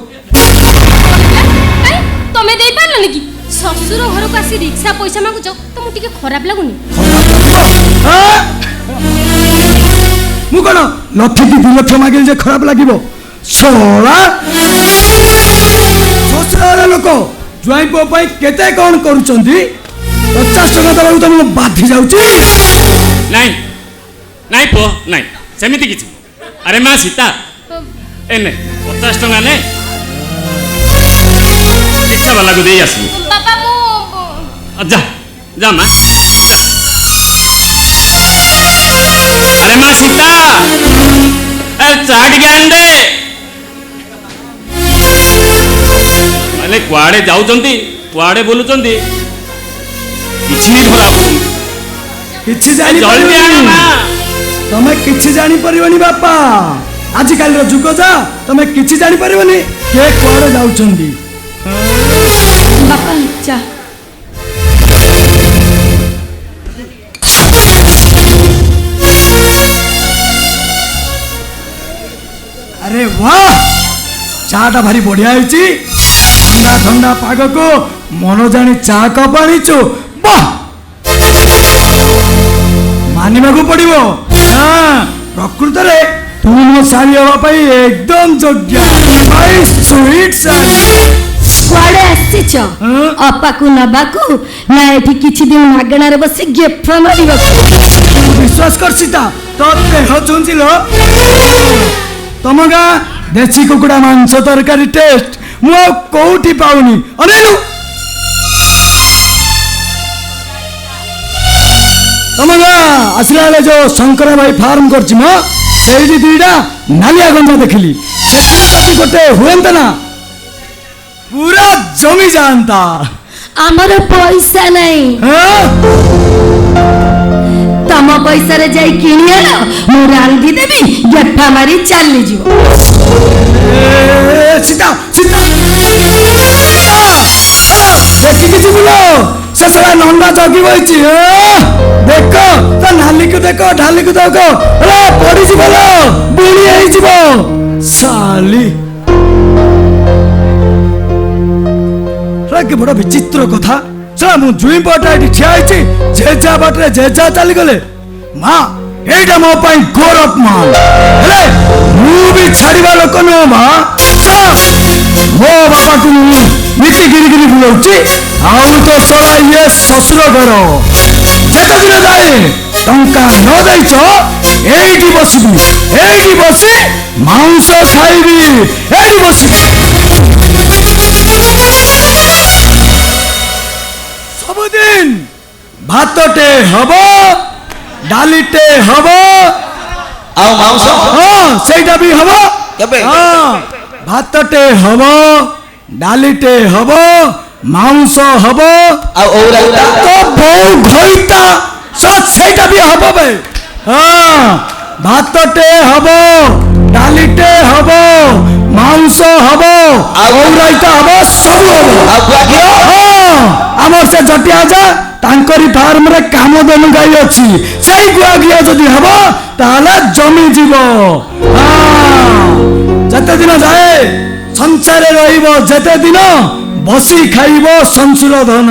S2: କାଇଁ ତମେ ଦେଇ ପାରିଲନି କି? ଶ୍ୱଶୁର ଘରକୁ ଆସି ରିକ୍ସା ପଇସା ମାଗୁଛ ତମକୁ ଟିକେ ଖରାପ ଲାଗୁନି?
S1: ମୁଁ କଣ ଲକ୍ଷେ କି 2 ଲକ୍ଷ ମାଗିଲି ଯେ ଖରାପ ଲାଗିବ? ଶଳା ଶ୍ୱଶୁର ଲୋକ ଜ୍ୱାଇଁ ପୁଅ ପାଇଁ କେତେ କଣ କରୁଛନ୍ତି 50 ଟଙ୍କା ଦେବାକୁ ତମକୁ ବାଧି ଯାଉଛି?
S7: ନାଇଁ ନାଇଁ ପୁଅ ନାଇଁ ସେମିତି କିଛି। ଆରେ ମା ସୀତା ଏ ନେ 50 ଟଙ୍କା ନେ ରିକ୍ସା ବାଲାକୁ ଦେଇ ଆସିବୁ।
S2: ବାପା ମୁଁ
S7: ଯା ଯା ମା ଯା। ଆରେ ମା ସୀତା ଚା ଟିକେ ଆଣିଦେ। ମାନେ କୁଆଡେ ଯାଉଛନ୍ତି କୁଆଡେ ବୁଲୁଛନ୍ତି କିଛି ବି ଧରା ପଡୁନି।
S1: କିଛି
S7: ଜଲ୍ଦି ଆଣ
S1: ଜାଣିପାରିବନି
S7: ମା।
S1: ତମେ କିଛି ଜାଣିପାରିବନି ବାପା। ଆଜିକାଲିର ଯୁଗ ଯା ତମେ କିଛି ଜାଣିପାରିବନି କିଏ କୁଆଡେ ଯାଉଛନ୍ତି।
S6: ବାପା ଚା।
S1: ଆରେ वाह ଚା ଟା ଭାରି ବଢିଆ ହେଇଛି। ଥଣ୍ଡା ଥଣ୍ଡା ପାଗକୁ ମନ ଜାଣି ଚା କପ୍ ଆଣିଛୁ। ବାଃ ମାନିବାକୁ ପଡିବ। ପ୍ରକୃତରେ ତୁ ମୋ ଶାଳୀ ହେବା ପାଇଁ ଏକଦମ ଯୋଗ୍ୟ। ମାଇ ସୁଇଟ୍ ଶାଳୀ।
S6: କୁଆଡେ ଆସିଛ? ଅପାକୁ ନବାକୁ ନା ଏଠି କିଛି ଦିନ ମାଗଣାରେ ବସି ଗେଫ ମାରିବାକୁ?
S1: ବିଶ୍ୱାସ କର ସୀତା ତ ଦେହ ଛୁଞ୍ଚିଲ। ତମ ଗାଁ ଦେଶୀ କୁକୁଡ଼ା ମାଂସ ତରକାରୀ ଟେଷ୍ଟ ମୁଁ ଆଉ କୋଉଠି ପାଉନି। ଅନେଇଲୁ ତମ ଗାଁ ଆସିଲା ବେଳେ ଯୋଉ ଶଙ୍କର ଭାଇ ଫାର୍ମ କରିଛି ମ ସେଇଠି 2ଟା ନାଲିଆ ଗଞ୍ଜା ଦେଖିଲି। ସେଥିରେ ଯଦି ଗୋଟେ ହୁଅନ୍ତା ନା ପୁରା ଜମି ଯାଆନ୍ତା।
S6: ଆମର ପଇସା ନାହିଁ। ତମ ପଇସାରେ ଯାଇ କିଣି ଆଣ ମୁଁ ରାନ୍ଧି ଦେବି ଗେଫା ମାରି ଚାଲିଯିବ।
S1: ସୀତା ସୀତା ଦେଖିକି ଯିବୁଲ ସେ ସାରା ନଣ୍ଡା ଜଗି ବଇଛି। ଦେଖ ତା ନାଲିକୁ ଦେଖ ଢାଲିକୁ ଦେଖ ପଡିଯିବ ବୁଣି ହେଇଯିବ ଶାଲି। କି ବଡ ବିଚିତ୍ର କଥା। ଶୁଣ ମୁଁ ଜୁଇଁ ପଟା ଏଠି ଠିଆ ହେଇଛି ଯେଝା ବାଟରେ ଯେଝା ଚାଲିଗଲେ। ମା ଏଇଟା ମୋ ପାଇଁ ଘୋର ଅପମାନ। ହେଲେ ମୁଁ ବି ଛାଡିବା ଲୋକ ନୁହଁ ମା। ମୋ ବାପାକୁ ମୁଁ ନୀତି ଗିରିଗିରି ବୁଲଉଛି ଆଉ ତ ଶଳା ଇଏ ଶ୍ୱଶୁର ଘର। ଯେତେ ଦିନ ଯାଏ ଟଙ୍କା ନ ଦେଇଛ ଏଇଠି ବସିବି ଏଇଠି ବସି ମାଉଁସ ଖାଇବି ଏଇଠି ବସିବି। ସବୁଦିନ ଭାତଟେ ହବ ଡାଲିଟେ ହବ
S4: ଆଉ ମାଉସ
S1: ହଁ ସେଇଟା ବି ହବ।
S4: କେବେ?
S1: ଭାତଟେ ହବ ଡାଲିଟେ ହବ ମାଉଁସ ହବ
S4: ଆଉ ଔରାଇତା
S1: ତ ବୋଉ ଘଇତା ସେଇଟା ବି ହବ ବେ। ଭାତଟେ ହବ ଡାଲିଟେ ହବ ମାଉଁସ ହବ ଔରାଇତା ହବ ସବୁ ହବ।
S4: ଆଉ ଗୁଆ ଘିଅ
S1: ଆମର ସେ ଜଟିଆ ଯା ତାଙ୍କରି ଫାର୍ମରେ କାମଧେନୁ ଗାଈ ଅଛି। ସେଇ ଗୁଆ ଘିଅ ଯଦି ହବ ତାହେଲେ ଜମିଯିବ। ଯେତେ ଦିନ ଯାଏ ସଂସାରରେ ରହିବ ଯେତେ ଦିନ ବସି ଖାଇବ ସଂସୁର ଧନ।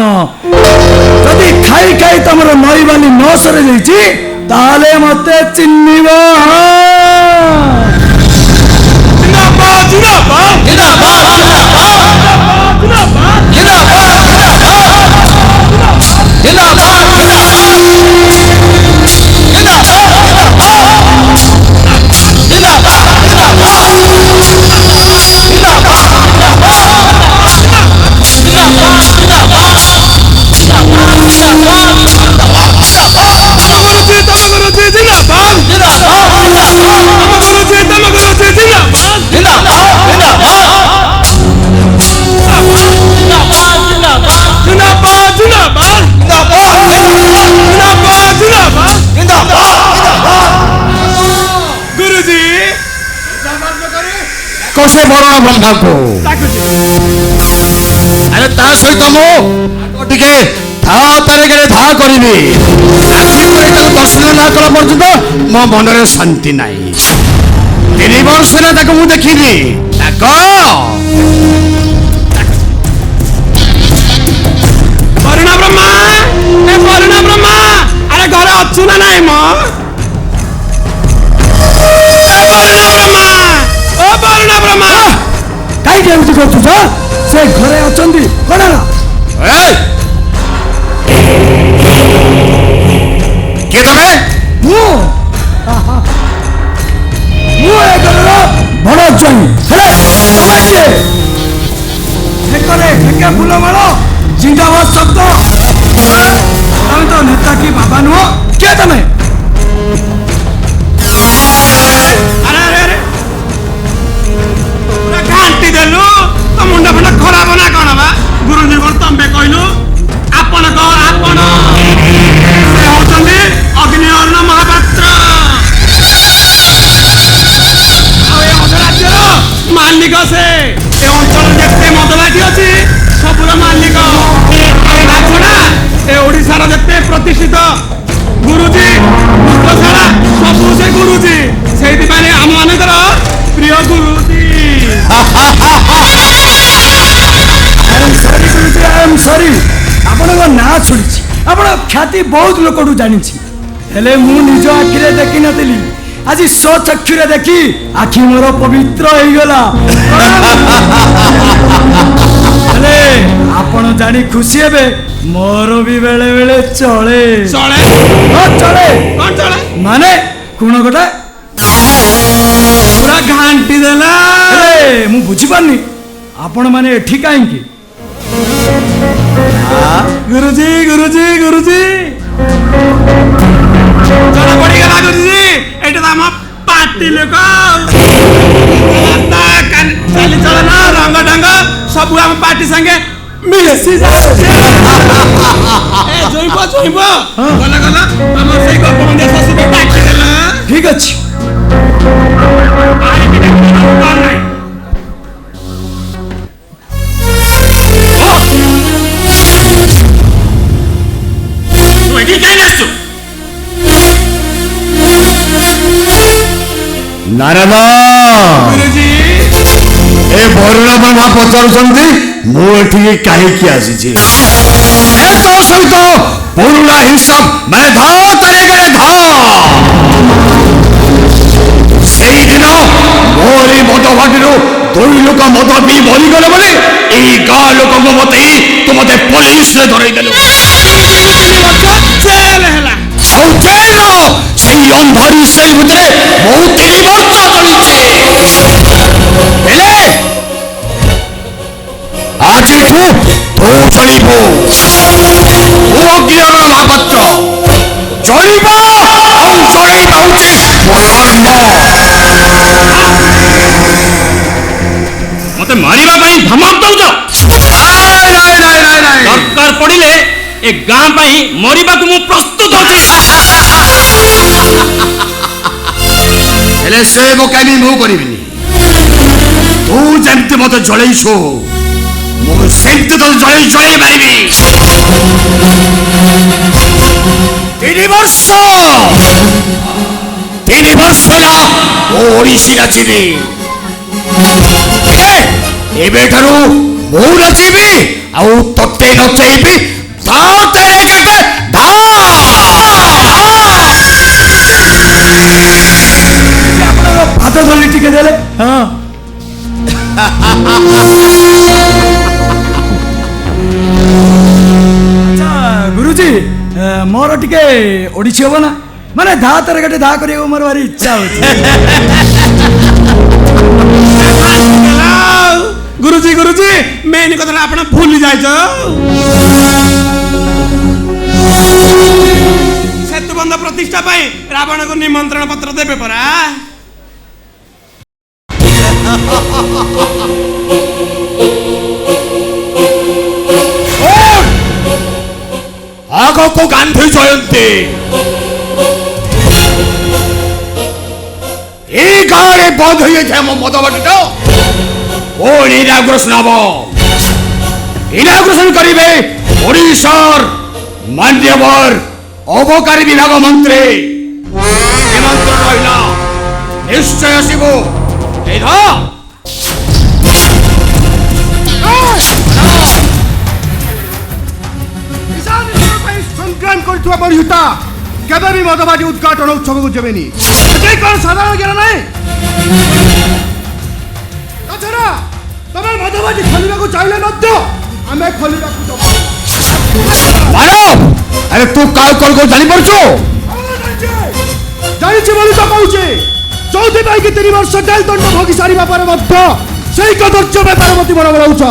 S1: ଯଦି ଖାଇ ଖାଇ ତମର ନଈବାଲି ନ ସରି ଯାଇଛି ତାହେଲେ ମତେ ଚିହ୍ନିବ।
S5: ସେ ବରୁଣ ବ୍ରହ୍ମାକୁ। ଆରେ ତା ସହିତ ମୁଁ ଟିକେ ଧା ତାରିଖରେ ଧା କରିବି। ତାକୁ ଦର୍ଶନ ନ କଲା ପର୍ଯ୍ୟନ୍ତ ମୋ ମନରେ ଶାନ୍ତି ନାହିଁ। 3 ବର୍ଷ ହେଲା ତାକୁ ମୁଁ ଦେଖିନି। ତାକ
S3: ବରୁଣ ବ୍ରହ୍ମା, ଏ ବରୁଣ ବ୍ରହ୍ମା, ଆରେ ଘରେ ଅଛୁ ନା ନାଇଁ ମ? ଓ ବରୁଣ ବ୍ରହ୍ମା,
S1: କାହିଁକି ଏମିତି କରୁଛୁ ଯା? ସେ ଘରେ ଅଛନ୍ତି କଣ ହେଲା?
S5: କିଏ ତମେ?
S1: ମୁଁ ଏ ଘରର ବଡ଼ ଜ୍ୱାଇଁ। ହେଲେ ତମେ କିଏ? ବେକରେ ଠେଙ୍ଗା ଫୁଲ ମାଳ, ଜିନ୍ଦାବାଦ ଶବ୍ଦ। ତମେ ତ ନେତା କି ବାବା ନୁହଁ। କିଏ ତମେ?
S3: ଆରେ ଆରେ ଆରେ ପୁରା ଘାଣ୍ଟି ଦେଲୁ। ତ ମୁଣ୍ଡ ଫୁଣ୍ଡ ଖରାପ ନା କଣ ବା? ଗୁରୁଜୀ କଣ ତମେ କହିଲୁ? ଆପଣ କଣ? ଆପଣ ସେ ହଉଛନ୍ତି ଅଗ୍ନିଅର୍ଣ୍ଣ ମହାପାତ୍ର। ଆଉ ଏ ମଦ ରାଜ୍ୟର ମାଲିକ ସେ। ଏ ଅଞ୍ଚଳରେ ଯେତେ ମଦବାଟି ଅଛି ସବୁର ମାଲିକ। ଆଉ ତା ଛଡା ଏ ଓଡ଼ିଶାର ଯେତେ ପ୍ରତିଷ୍ଠିତ ଗୁରୁଜୀ ପୁଷ୍ପଶାଳା ସବୁ ସେ ଗୁରୁଜୀ। ସେଇଥିପାଇଁ ଆମ ମାନଙ୍କର ପ୍ରିୟ ଗୁରୁଜୀ।
S1: ଆଇ ଏମ୍ ସରି। ଆପଣଙ୍କ ନାଁ ଶୁଣିଛି, ଆପଣ ଖ୍ୟାତି ବହୁତ ଲୋକଠୁ ଜାଣିଛି, ହେଲେ ମୁଁ ନିଜ ଆଖିରେ ଦେଖିନଥିଲି। ଆଜି ସ୍ୱଚକ୍ଷୁରେ ଦେଖି ଆଖି ମୋର ପବିତ୍ର ହେଇଗଲା। ହେଲେ ଆପଣ ଜାଣି ଖୁସି ହେବେ, ମୋର ବି ବେଳେ ବେଳେ ଚଳେ।
S3: ଚଳେ
S1: ହଁ ଚଳେ।
S3: କଣ ଚଳେ?
S1: ମାନେ କଣ ଗୋଟେ
S3: ପୁରା ଘାଣ୍ଟି ଦେଲା।
S1: ହେଲେ ମୁଁ ବୁଝିପାରୁନି ଆପଣ ମାନେ ଏଠି କାହିଁକି?
S3: ଗୁରୁଜୀ ଗୁରୁଜୀ ଗୁରୁଜୀ ଜଣା ପଡିଗଲା ଗୁରୁଜୀ, ଏଇଟା ତ ଆମ ପାର୍ଟି ଲୋକ। ଚାଲିଚଳନ ରଙ୍ଗ ଢଙ୍ଗ ସବୁ ଆମ ପାର୍ଟି ସାଙ୍ଗେ ମିଶି ଯାଉଛି। ଜୋଇବ ଜୋଇବ ଗଲା ଗଲା ଆମର ସେଇ ଗୋପବନ୍ଧିଆ ଶାଶୁକୁ ଡାକି ଦେଲା।
S1: ଠିକ ଅଛି।
S5: ନାରଦ, ଏ ବରୁଣ ବ୍ରହ୍ମା ପଚାରୁଛନ୍ତି ମୁଁ ଏଠିକି କାହିଁକି ଆସିଛି। ଏ ତୋ ସହିତ ପୁରୁଣା ହିସାବ ମାନେ ଧ ତାରିଖରେ ଧ। ସେଇଦିନ ମୋରି ମଦ ଭାଟିରୁ 2 ଲୋକ ମଦ ପିଇ ମରିଗଲେ ବୋଲି ଏଇ ଗାଁ ଲୋକଙ୍କୁ ବତେଇ ତୁ ମତେ ପୋଲିସରେ ଧରେଇ ଦେଲୁ।
S3: ଜେଲ ହେଲା।
S5: ଆଉ ଜେଲ ସେଇ ଅନ୍ଧାରୀ ସେଇ ଭିତରେ ମୁଁ 3 ବର୍ଷ ରହିଛି। ହେଲେ ଆଜିଠୁ ତୁ ଚଳିବୁ। ମୁଁ ଅଗ୍ନିଅର୍ଣ୍ଣ ମହାପାତ୍ର। ଚଳିବା ଆଉ ଚଳେଇବା ହଉଛି ମୋ ଧର୍ମ।
S7: ମତେ ମାରିବା ପାଇଁ ଧମକ ଦଉଛ? ଦରକାର ପଡ଼ିଲେ ଏ ଗାଁ ପାଇଁ ମରିବାକୁ ମୁଁ ପ୍ରସ୍ତୁତ ଅଛି।
S5: ହେଲେ ସେ ବୋକାମି ମୁଁ କରିବିନି। ତୁ ଯେମିତି ମତେ ଜଳେଇଛୁ ମୁଁ ସେମିତି ତତେ ଜଳେଇ ପାରିବି। 3 ବର୍ଷ ହେଲା ମୁଁ ଓଡ଼ିଶୀ ନାଚିବି। ଏବେଠାରୁ ମୁଁ ନାଚିବି ଆଉ ତତେ ନଚେଇବି।
S1: ଆପଣଙ୍କ ପାଦ ଧରି ଟିକେ ଦେଲେ। ହଁ ଆଚ୍ଛା ଗୁରୁଜୀ, ମୋର ଟିକେ ଓଡ଼ିଶୀ ହବ ନା? ମାନେ ଧା ତାରିଖରେ ଧା କରିବାକୁ ମୋର ଭାରି ଇଚ୍ଛା ହଉଛି।
S3: ଗୁରୁଜୀ ଗୁରୁଜୀ ମେନ୍ କଥାଟା ଆପଣ ଭୁଲି ଯାଇଛ। ସେତୁବନ୍ଧ ପ୍ରତିଷ୍ଠା ପାଇଁ ରାବଣକୁ ନିମନ୍ତ୍ରଣ ପତ୍ର ଦେବେ ପରା।
S5: ଆଗକୁ ଗାନ୍ଧୀ ଜୟନ୍ତୀ। এই গাঁরে বন্ধ হয়ে যায় মদ বাটিটা ও ইনাগ্রেশন হব ইনাগ্রেশন করিবে ওড়িশার মান্যবর অবকারী বিভাগ মন্ত্রী নিমন্ত্রণ রহিলা নিশ্চয় আসিব এই ধর
S3: সংগ্রাম করুଥିବା বরিহুতা কেবে ବି ମଦବାଟି ଉଦ୍ଘାଟନ ଉତ୍ସବକୁ ଯିବେନି ଏଯାଇ କ'ଣ ସାଧାରଣ ଜ୍ଞାନ ନାହିଁ ତାଛଡ଼ା ତମେ ମଦବାଟି ଖୋଲିବାକୁ ଚାହିଁଲେ ମଧ୍ୟ ଆମେ ଖୋଲିବାକୁ ଦେବୁ
S5: ଆରେ ତୁ କାଉ କଣ କଣ ଜାଣିପାରୁଛୁ
S3: ଜାଣିଛି ବୋଲି ତ କହୁଛି ଯୋଉଥିପାଇଁ କି 3 ବର୍ଷ ଜେଲ ଦଣ୍ଡ ଭୋଗି ସାରିବା ପରେ ମଧ୍ୟ ସେଇ କଦର୍ଯ୍ୟ ବେପାର ପ୍ରତି ମନ ବଳାଉଛ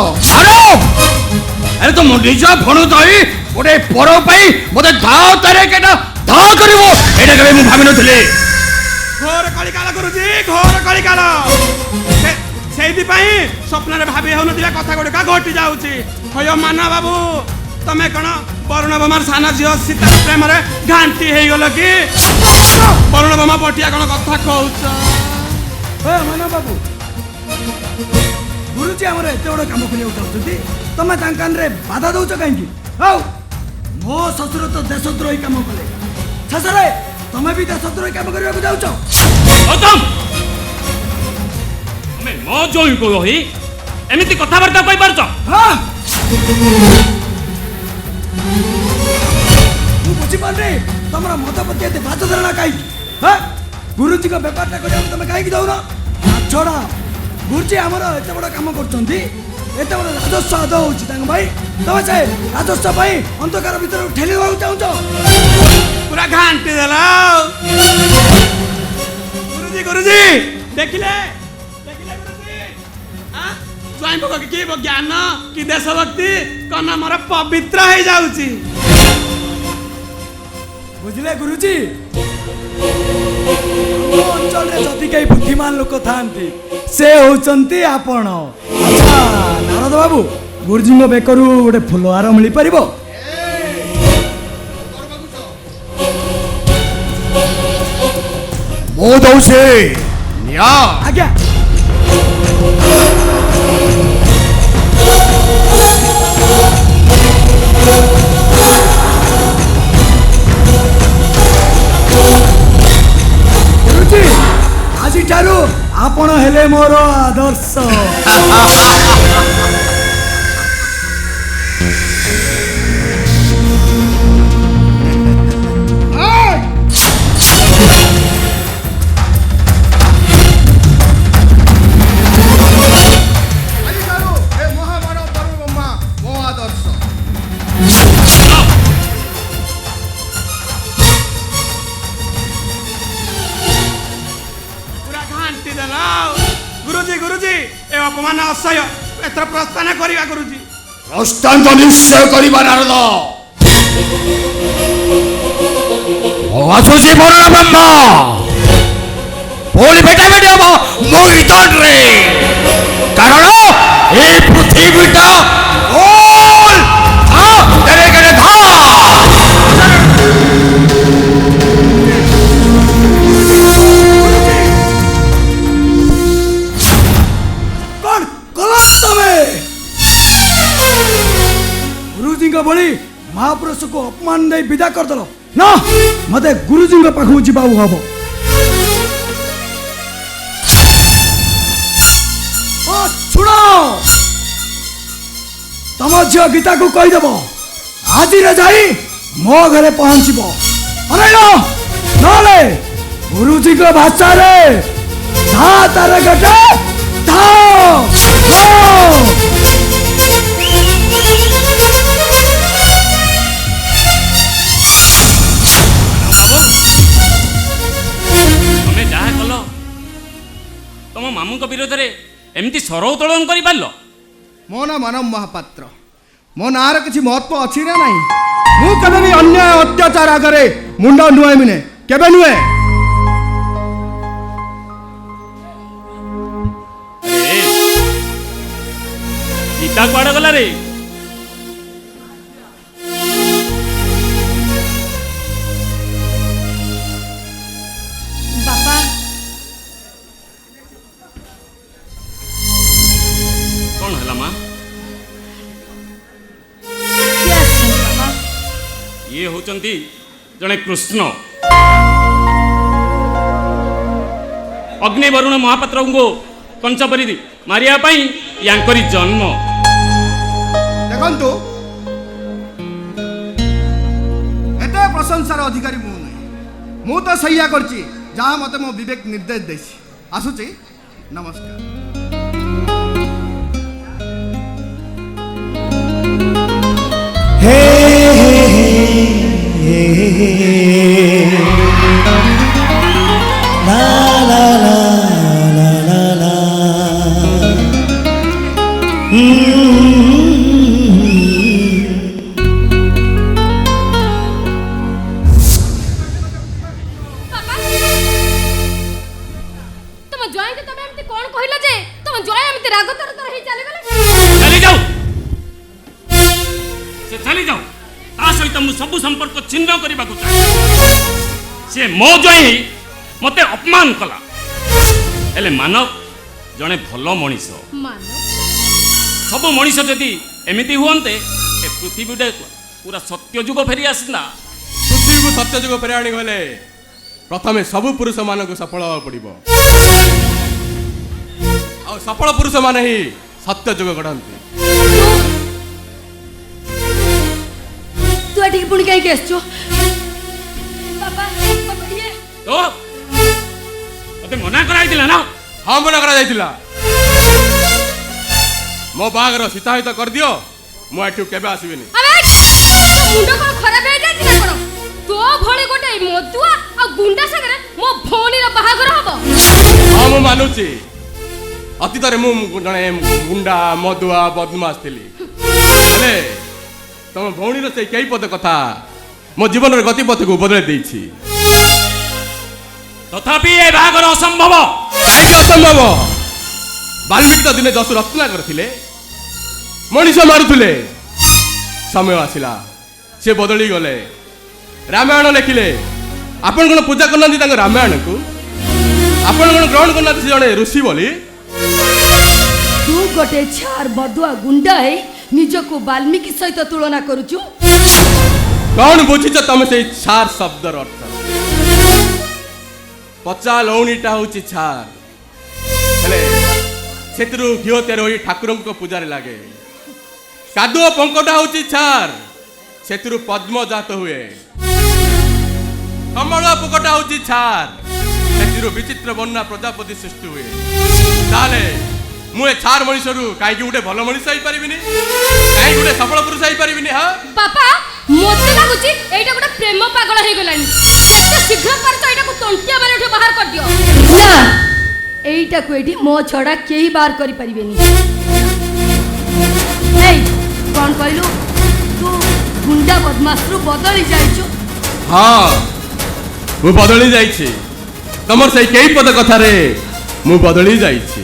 S5: ଆରେ ତ ନିଜ ଭଣୁ ତଇ ଗୋଟେ ପର ପାଇଁ ମତେ ଧାଅ ତାରେ କେଟା ଧାଅ କରିବ ଏଇଟା କେବେ ମୁଁ ଭାବି ନଥିଲି
S8: ଘୋର କଳିକାଳ କରୁଛି ଘୋର କଳିକାଳ ସେଇଥିପାଇଁ ସ୍ୱପ୍ନରେ ଭାବି ହେଉନଥିବା କଥା ଗୁଡ଼ିକ ଘଟି ଯାଉଛି ହୟ ମାନ ବାବୁ ତମେ କ'ଣ ବରୁଣବମାର ସାନ ଝିଅ ସୀତା ପ୍ରେମରେ ଘାଣ୍ଟି ହେଇଗଲ କି ବରୁଣବମା ପଟିଆ କ'ଣ କଥା କହୁଛ
S3: ମାନ ବାବୁ ଗୁରୁଜୀ ଆମର ଏତେ ବଡ଼ କାମ କରିବାକୁ ଚାହୁଁଛନ୍ତି ତମେ ତାଙ୍କ କାନରେ ବାଧା ଦଉଛ କାହିଁକି ହଉ ମୋ ଶ୍ୱଶୁର ତ ଦେଶଦ୍ରୋହୀ କାମ କଲେ ଶେଷରେ ତମେ ବି ଦେଶଦ୍ରୋହୀ କାମ କରିବାକୁ ଯାଉଛ
S7: ତମେ ମୋ ଜୋଇଁକୁ ରହି ଏମିତି କଥାବାର୍ତ୍ତା କହିପାରୁଛ
S3: ମୁଁ ବୁଝିପାରୁନି ତମର ମଦ ପ୍ରତି ଏତେ ବାଦ ଧାରଣା କାହିଁକି ଗୁରୁଜୀଙ୍କ ବେପାରଟା କରିବାକୁ ତମେ କାହିଁକି ଦଉନ ଛଡ଼ା ଗୁରୁଜୀ ଆମର ଏତେ ବଡ଼ କାମ କରୁଛନ୍ତି ଏତେ ବଡ଼ ରାଜସ୍ୱ ଆଦ ହେଉଛି ତାଙ୍କ ଭାଇ ତମେ ସେ ରାଜସ୍ୱ ପାଇଁ ଅନ୍ଧକାର ଭିତରକୁ ଠେଲି ଦେବାକୁ ଚାହୁଁଛ
S8: ପୁରା ଘାଣ୍ଟି ଦେଲ ଗୁରୁଜୀ ଗୁରୁଜୀ ଦେଖିଲେ ସ୍ୱାଇଁ ଭୋଗ କି ଜ୍ଞାନ କି ଦେଶଭକ୍ତି କନ ମୋର ପବିତ୍ର ହେଇଯାଉଛି
S3: ବୁଝିଲେ ଗୁରୁଜୀ ଆମ ଅଞ୍ଚଳରେ ଯଦି କେହି ବୁଦ୍ଧିମାନ ଲୋକ ଥାଆନ୍ତି ସେ ହଉଛନ୍ତି ଆପଣ ଆଚ୍ଛା ନାରଦ ବାବୁ ଗୁରୁଜୀଙ୍କ ବେକରୁ ଗୋଟେ ଫୁଲ ହାର ମିଳିପାରିବ
S5: ମୁଁ ଦଉଛି ନିଆ
S3: ଆଜ୍ଞା ଗୁରୁଜୀ ଆଜିଠାରୁ ଆପଣ ହେଲେ ମୋର ଆଦର୍ଶ
S8: ଗୁରୁଜୀ ଗୁରୁଜୀ ଏ ଅପମାନ ଅସହ୍ୟ ଏଥର ପ୍ରସ୍ଥାନ କରିବା ଗୁରୁଜୀ
S5: ପ୍ରସ୍ଥାନ ନିଶ୍ଚୟ କରିବା ନାରଦ ଆସୁଛି ବରୁଣ ବ୍ରହ୍ମ ପୁଣି ଭେଟାଭେଟି ହବ ମୋ ଇତନରେ କାରଣ এই পৃথিবীটা গোল ধরে গেলে
S3: କଣ କଲ ତମେ ଗୁରୁଜୀଙ୍କ ଭଳି ମହାପୁରୁଷକୁ ଅପମାନ ଦେଇ ବିଦା କରିଦେଲ ନା ମତେ ଗୁରୁଜୀଙ୍କ ପାଖକୁ ଯିବାକୁ ହବ ଶୁଣ ତମ ଝିଅ ଗୀତାକୁ କହିଦେବ ଆଜିରେ ଯାଇ ମୋ ଘରେ ପହଞ୍ଚିବ ନହେଲେ ଗୁରୁଜୀଙ୍କ ଭାଷାରେ ଧା ତାର ଗଟେ
S7: ତମେ ଯାହା କଲ ତମ ମାମୁଙ୍କ ବିରୋଧରେ ଏମିତି ସ୍ୱର ଉତ୍ତୋଳନ କରିପାରିଲ
S3: ମୋ ନାଁ ମାନବ ମହାପାତ୍ର ମୋ ନାଁର କିଛି ମହତ୍ଵ ଅଛି ନା ନାହିଁ ମୁଁ କେବେ ବି ଅନ୍ୟାୟ ଅତ୍ୟାଚାର ଆଗରେ ମୁଣ୍ଡ ନୁଆଁମିନି କେବେ ନୁହେଁ
S7: ଗୀତା କୁଆଡେ ଗଲା ରେ
S6: ବାପା
S7: ହେଉଛନ୍ତି ଜଣେ କୃଷ୍ଣ। ଅଗ୍ନି ବରୁଣ ମହାପାତ୍ରଙ୍କୁ କଞ୍ଚ ପରି ମାରିବା ପାଇଁ ୟାଙ୍କରି ଜନ୍ମ।
S3: ଦେଖନ୍ତୁ, ଏତେ ପ୍ରଶଂସାର ଅଧିକାରୀ ମୁଁ ନୁହେଁ। ମୁଁ ତ ସେଇଆ କରିଛି ଯାହା ମୋତେ ମୋ ବିବେକ ନିର୍ଦ୍ଦେଶ ଦେଇଛି। ଆସୁଛି, ନମସ୍କାର।
S2: ତମ ଜୟଙ୍କୁ ତମେ ଏମିତି କଣ କହିଲ ଯେ ତମ ଜୟ ଏମିତି ରାଗ ତରତର ହେଇ ଚାଲିଗଲେ?
S7: ଚାଲି ଯାଉ, ସେ ଚାଲି ଯାଉ। ତା ସହିତ ମୁଁ ସବୁ ସମ୍ପର୍କ ଛିନ୍ନ କରିବାକୁ ଚାହେଁ। ସେ ମୋ ଜୟ ମୋତେ ଅପମାନ କଲା। ହେଲେ ମାନବ ଜଣେ ଭଲ ମଣିଷ। ସବୁ ମଣିଷ ଯଦି ଏମିତି ହୁଅନ୍ତେ ଏ ପୃଥିବୀଟା ପୁରା ସତ୍ୟ ଯୁଗ ଫେରି ଆସନ୍ତା।
S5: ପୃଥିବୀକୁ ସତ୍ୟ ଯୁଗ ଫେରି ଆଣିଗଲେ ପ୍ରଥମେ ସବୁ ପୁରୁଷମାନଙ୍କୁ ସଫଳ ହେବାକୁ ପଡ଼ିବ। ଆଉ ସଫଳ ପୁରୁଷମାନେ ହିଁ ସତ୍ୟ ଯୁଗ ଗଢ଼ନ୍ତି।
S6: ତୁ ଏଠିକି ପୁଣି କାହିଁକି ଆସିଛୁ?
S7: ତ ମୋତେ ମନା କରାଯାଇଥିଲା ନା?
S5: ହଁ, ମନା କରାଯାଇଥିଲା। ମୋ ବାହାଘର ସୀତାହିତ କରିଦିଅ, ମୁଁ ଏଠୁ କେବେ ଆସିବିନି।
S2: ମୁଣ୍ଡ କଣ ଖରାପ ହେଇଯାଇଛି ନା କଣ? ତୋ ଭଳି ଗୋଟେ ମଦୁଆ ଆଉ ଗୁଣ୍ଡା ସାଙ୍ଗରେ ମୋ ଭଉଣୀର ବାହାଘର ହବ?
S5: ହଁ, ମୁଁ ମାନୁଛି ଅତୀତରେ ମୁଁ ଜଣେ ଗୁଣ୍ଡା, ମଦୁଆ, ବଦମାସ ଥିଲି। ହେଲେ ତମ ଭଉଣୀର ସେଇ କେଇ ପଦ କଥା ମୋ ଜୀବନର ଗତିପଥକୁ ବଦଳାଇ ଦେଇଛି।
S7: ତଥାପି ଏ ବାହାଘର ଅସମ୍ଭବ।
S5: କାହିଁକି ଅସମ୍ଭବ? ବାଲ୍ମୀକି ତ ଦିନେ ଦଶ ରତ୍ନାକର ଥିଲେ, ମଣିଷ ମାରୁଥିଲେ। ସମୟ ଆସିଲା, ସେ ବଦଳି ଗଲେ, ରାମାୟଣ ଲେଖିଲେ। ଆପଣ କ'ଣ ପୂଜା କରୁନାହାନ୍ତି ତାଙ୍କ ରାମାୟଣକୁ? ଆପଣ କ'ଣ ଗ୍ରହଣ କରୁନାହାନ୍ତି ସେ ଜଣେ ଋଷି ବୋଲି?
S6: ତୁ ଗୋଟେ ଛାର ବଦୁଆ ଗୁଣ୍ଡା ହେଇ ନିଜକୁ ବାଲ୍ମୀକି ସହିତ ତୁଳନା କରୁଛୁ?
S5: କ'ଣ ବୁଝିଛ ତମେ ସେଇ ଛାର ଶବ୍ଦର ଅର୍ଥ? ପଚା ଲଉଣୀଟା ହଉଛି ଛାର, ହେଲେ ସେଥିରୁ ଘିଅ ତିଆରି ହୋଇ ଠାକୁରଙ୍କ ପୂଜାରେ ଲାଗେ। କାଦୁଅ ପଙ୍କଟା ହଉଛି ଛାର, ସେଥିରୁ ପଦ୍ମ ଜାତ ହୁଏ। କମଳ ପୋକଟା ହଉଛି ଛାର, ସେଥିରୁ ବିଚିତ୍ର ବର୍ଣ୍ଣା ପ୍ରଜାପତି ସୃଷ୍ଟି ହୁଏ। ତାହେଲେ ମୁଁ ଏ ଛାର ମଣିଷରୁ କାହିଁକି ଗୋଟେ ଭଲ ମଣିଷ ହେଇପାରିବିନି? କାହିଁକି ଗୋଟେ ସଫଳ ପୁରୁଷ ହେଇପାରିବିନି? ହଁ
S2: ବାପା, ମତେ ଲାଗୁଛି ଏଇଟା ଗୋଟେ ପ୍ରେମ ପାଗଳ ହେଇଗଲାଣି। ଏତେ ଶୀଘ୍ର ପାରୁଛ ଏଇଟାକୁ ତଣ୍ଟିଆ ମାନେ ଏଠୁ ବାହାର କରିଦିଅ।
S6: ନା, এইটাকু এটি মো ছড়া কেই বার করি পারিবেনি। এই কোন কইলু তু গুন্ডা বদমাসরু বদলি যাইଛୁ?
S5: ହଁ, ମୁଁ ବଦଳି ଯାଇଛି। ତମର ସେଇ କେଇ ପଦ କଥାରେ ମୁଁ ବଦଳି ଯାଇଛି।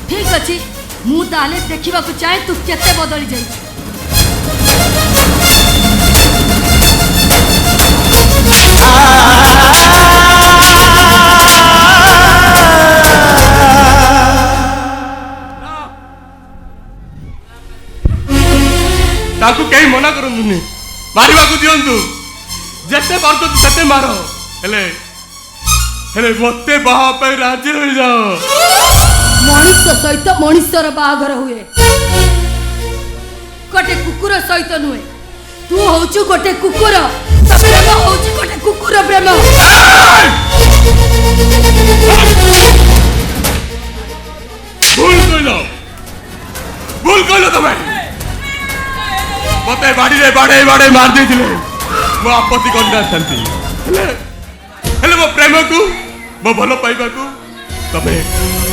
S6: ঠিক আছে, মু তাহলে দেখিବାକୁ চাহে তু কেতে বদলি যাইଛୁ।
S5: ତାକୁ କେହି ମନା କରନ୍ତୁନି, ମାରିବାକୁ ଦିଅନ୍ତୁ। ଯେତେ ପାରୁଛନ୍ତି ସେତେ ମାର, ହେଲେ ହେଲେ ମତେ ବାହା ପାଇଁ ରାଜି ହୋଇଯାଅ।
S6: ମଣିଷ ସହିତ ମଣିଷର ବାହାଘର ହୁଏ, ଗୋଟେ କୁକୁର ସହିତ ନୁହେଁ। ତୁ ହଉଛୁ ଗୋଟେ କୁକୁର, ତ ପ୍ରେମ ହଉଛି ଗୋଟେ କୁକୁର ପ୍ରେମ।
S5: ଭୁଲ କହିଲ ତମେ। ମତେ ବାଡିରେ ବାଡେଇ ବାଡେଇ ମାରି ଦେଇଥିଲେ ମୁଁ ଆପତ୍ତି କରିନଥାନ୍ତି, ହେଲେ ମୋ ପ୍ରେମକୁ, ମୋ ଭଲ ପାଇବାକୁ ତମେ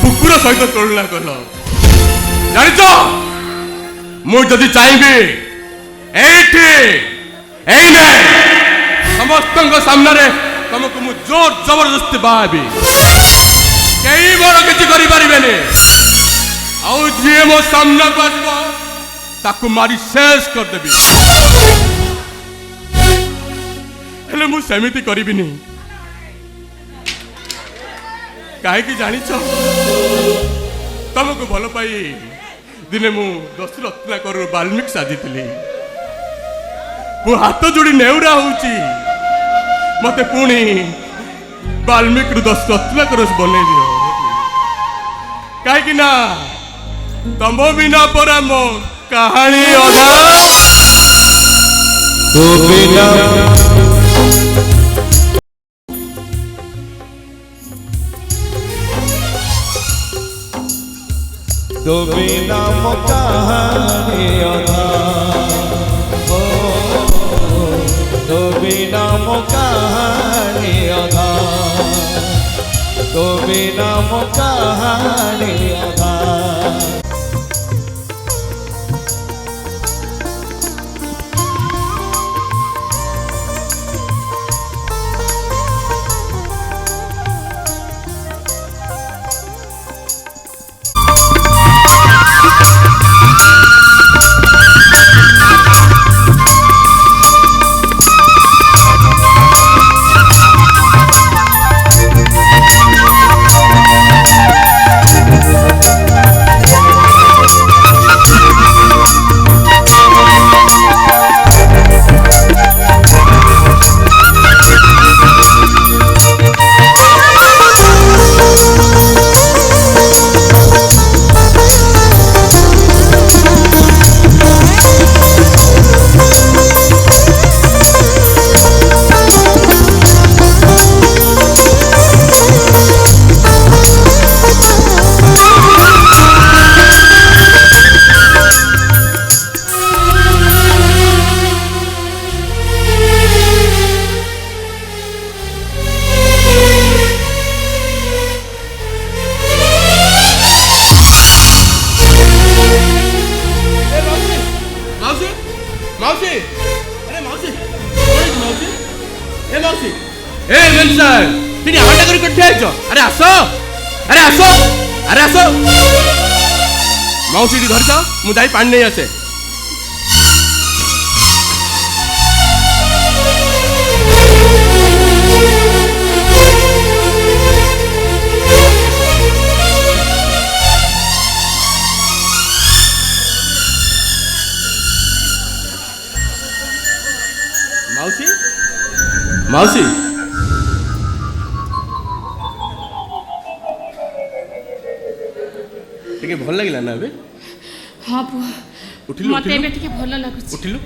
S5: କୁକୁର ସହିତ ତୁଳନା କଲ। ଜାଣିଛ, ମୁଁ ଯଦି ଚାହିଁବି ଏଇଠି ଏଇନେ ସମସ୍ତଙ୍କ ସାମ୍ନାରେ ତମକୁ ମୁଁ ଜୋର ଜବରଦସ୍ତି ବାହାବି, କେହି ମୋର କିଛି କରିପାରିବେନି। ଆଉ ଯିଏ ମୋ ସାମ୍ନାକୁ ଆସିବ ତାକୁ ମାରି ଶେଷ କରିଦେବି। ହେଲେ ମୁଁ ସେମିତି କରିବିନି। କାହିଁକି ଜାଣିଛ, ତମକୁ ଭଲ ପାଇ ଦିନେ ମୁଁ 10 ରତ୍ନାକରରୁ ବାଲ୍ମୀକି ସାଜିଥିଲି। ମୁଁ ହାତ ଯୋଡ଼ି ନେଉରା ହଉଛି ମତେ ପୁଣି ବାଲ୍ମୀକିରୁ ଦଶରଥଙ୍କର ବନେଇ ଦିଅ କାହିଁକି ନା ତମ ବିନା ପରା ମୋ କାହାଣୀ ଅଧା
S4: तो बिना तो बिना कहानी अधा हो तो बिना कहानी अधा तो बिना कहानी अधा
S5: मौसी धरी था मुझे पानी नहीं आसे मौसी मौसी टिके भल लगिला ना अबे
S2: हाँ पुआ
S5: उठिलु
S2: मते एबे टिके भल लागुछ
S5: उठिलु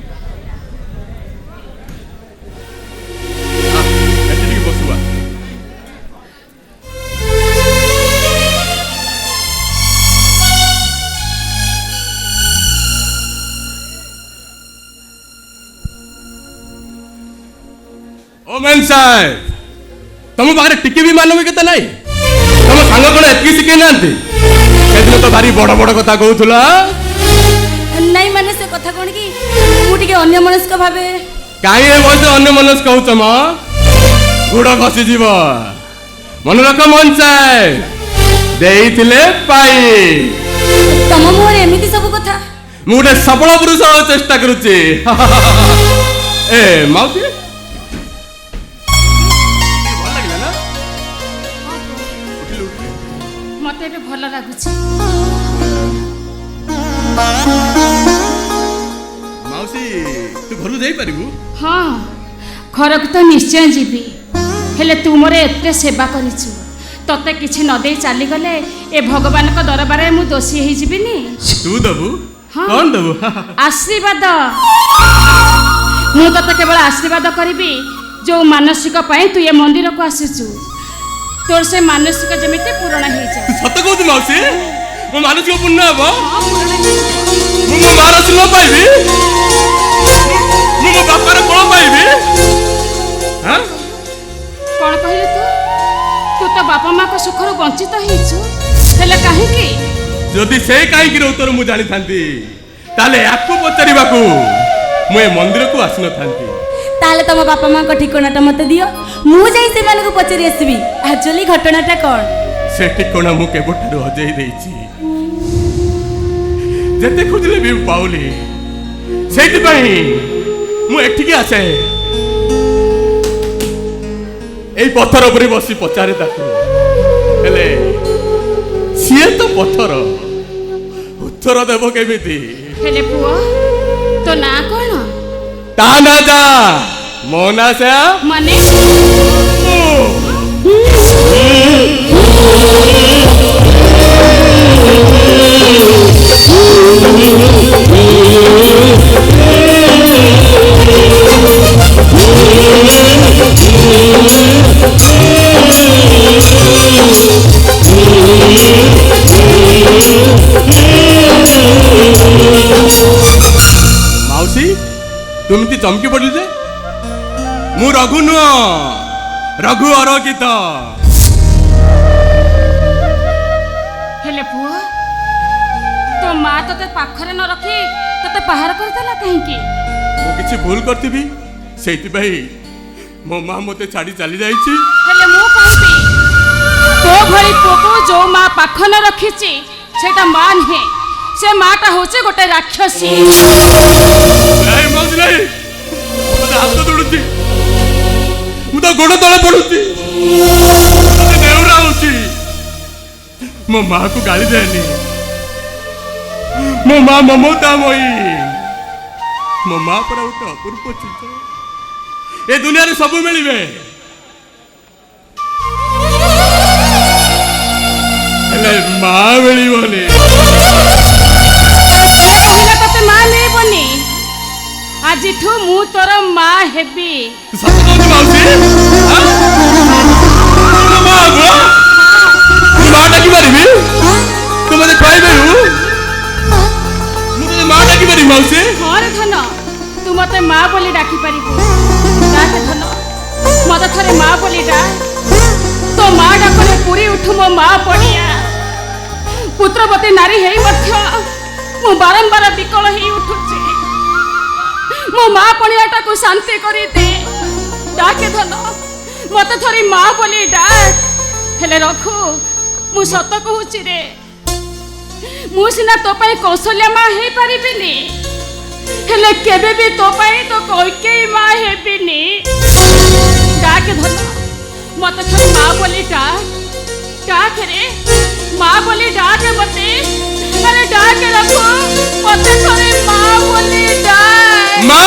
S5: एते टिके बसुआ ओ मैन साहब तुम पाखरे टिके भी मानव केते नाही तुम सांग कोन एतकी सिके नांती सेदिन तो भारी बड़ बड़ कथा कहउथुला
S2: नहीं माने से कथा कोन की मु टिके अन्य मनस्क भाबे
S5: काई ए बस अन्य मनस्क कहउछ म गुड़ खसी जीव मन रख मन चाहे देइथिले पाई
S2: तम मोर एमिति सब कथा
S5: मु गोटे सफल पुरुष चेष्टा करूची ए माउसी
S2: मते एबे भल लागुछ
S5: माउसी तू घर जाई पारिबु
S2: हाँ घर को तो निश्चय जीवी हेले तू मोर एते सेवा करिछु तते किछि न दे चली गले ए भगवान को दरबार मु दोषी हे जीविनी
S5: तू दबु
S2: हाँ।
S5: कौन दबु
S2: आशीर्वाद मु तते केवल आशीर्वाद करिबी जो मानसिक पाए तू ये मंदिर को आसीचु तोर से मानसिक जमिते पूर्ण हे जा
S5: तू सत कहू माउसी मो मानसिक पुण्य हबो
S2: हां पूर्ण हे
S5: मु मो मार आशीर्वाद पाइबी मु मो बापार कोन पाइबी हां
S2: कोन कहले तू तो बापा माँ को सुखर वंचित हेछु हेले काहे की
S5: जदि से काई की उत्तर मु जानि थांती ताले आकु पचारिबाकू मु ए मंदिर को आसनो थांती
S2: ताले तम बापा माँ को ठिकानाटा मते दियो मु जाई से मानको पचरी आसीबी एक्चुअली घटनाटा कोन
S5: से ठिकाना मु केबोठारु हजेई देइछि जते खोजले भी पाउली सेति पई मु एठिके आसे एई पत्थर उपरे बसी पचारे ताकू हेले सिए तो पत्थर उत्तर देव केमिति
S2: हेले पुओ तो ना कोन
S5: ତା ନା ଯା ମୋ ନା ସେ
S2: ମାନେ
S5: ମାଉସୀ ତୁ ଏମିତି ଚମକି ପଡିଲୁ ଯେ ମୁଁ ରଘୁ ନୁହଁ ରଘୁ ଅରକିତ
S2: ହେଲେ ପୁଅ ତୋ ମା ତତେ ପାଖରେ ନ ରଖି ତତେ ବାହାର କରିଦେଲା କାହିଁକି?
S5: ମୁଁ କିଛି ଭୁଲ କରିଥିବି ସେଇଥିପାଇଁ ମୋ ମା ମତେ ଛାଡି ଚାଲି ଯାଇଛି।
S2: ହେଲେ ମୁଁ କହିବି ତୋ ଭଳି ପୁଅକୁ ଯୋଉ ମା ପାଖ ନ ରଖିଛି ସେଟା ମା ନୁହେଁ, ସେ ମାଟା ହଉଛି ଗୋଟେ ରାକ୍ଷସୀ।
S5: ନାଇଁ ମାଉସୀ ନାଇଁ ମତେ ହାତ ଦୌଡୁଛି ମୁଁ ତ ଗୋଡ ତଳେ ପଡୁଛି ନେଉରା ହଉଛି। ମୋ ମାକୁ ଗାଳି ଦେନି ମୋ ମା ମମତାମୟୀ ମୋ ମା ପରା ଗୋଟେ ଅପୂର୍ବ ଚିତ୍ର ଏ ଦୁନିଆରେ ସବୁ ମିଳିବେ ହେଲେ ମା ମିଳିବନି।
S2: ତତେ ମା ମିଳିବନି, ଆଜିଠୁ ମୁଁ ତୋର ମା ହେବି।
S5: ସତ କହୁଛୁ ମାଉସୀ ମା ଡାକି ପାରିବି ତୁ ମତେ ଖୁଆଇପାରିବୁ ମୁଁ ତତେ ମା ଡାକି ପାରିବି ମାଉସୀ।
S2: ହଁ ରେ ଧନ ତୁ ମତେ ମା ବୋଲି ଡାକି ପାରିବୁ। ଡାକେ ଧନ ମତେ ଥରେ ମା ବୋଲି ଡାକ। ତୋ ମା ଡାକରେ ପୁରୀ ଉଠୁ ମୋ ମା ପଡ଼ିଆ। ପୁତ୍ରବତୀ ନାରୀ ହେଇ ମଧ୍ୟ ମୁଁ ବାରମ୍ବାର ବିକଳ ହେଇ ଉଠୁଛି। ମୋ ମା ପଣିଆଟାକୁ ଶାନ୍ତି କରିଦେ। ଡାକେ ଧନ ମତେ ଥରେ ମା ବୋଲି ଡାକ। ହେଲେ ରଖୁ ମୁଁ ସତ କହୁଛି ରେ, ମୁଁ ସିନା ତୋ ପାଇଁ କୌଶଲ୍ୟା ମା ହେଇପାରିବିନି, ହେଲେ କେବେ ବି ତୋ ପାଇଁ ତ କୈକେୟୀ ମା ହେବିନି। ଡାକେ ଧନ ମତେ ଥରେ ମା ବୋଲି ଡାକ। ଡାକରେ ମା ବୋଲି ଡାକେ ମତେ। ଆରେ ଡାକେ ରଖୁ ମତେ ଥରେ ମା ବୋଲି ଡାକ।
S5: ମା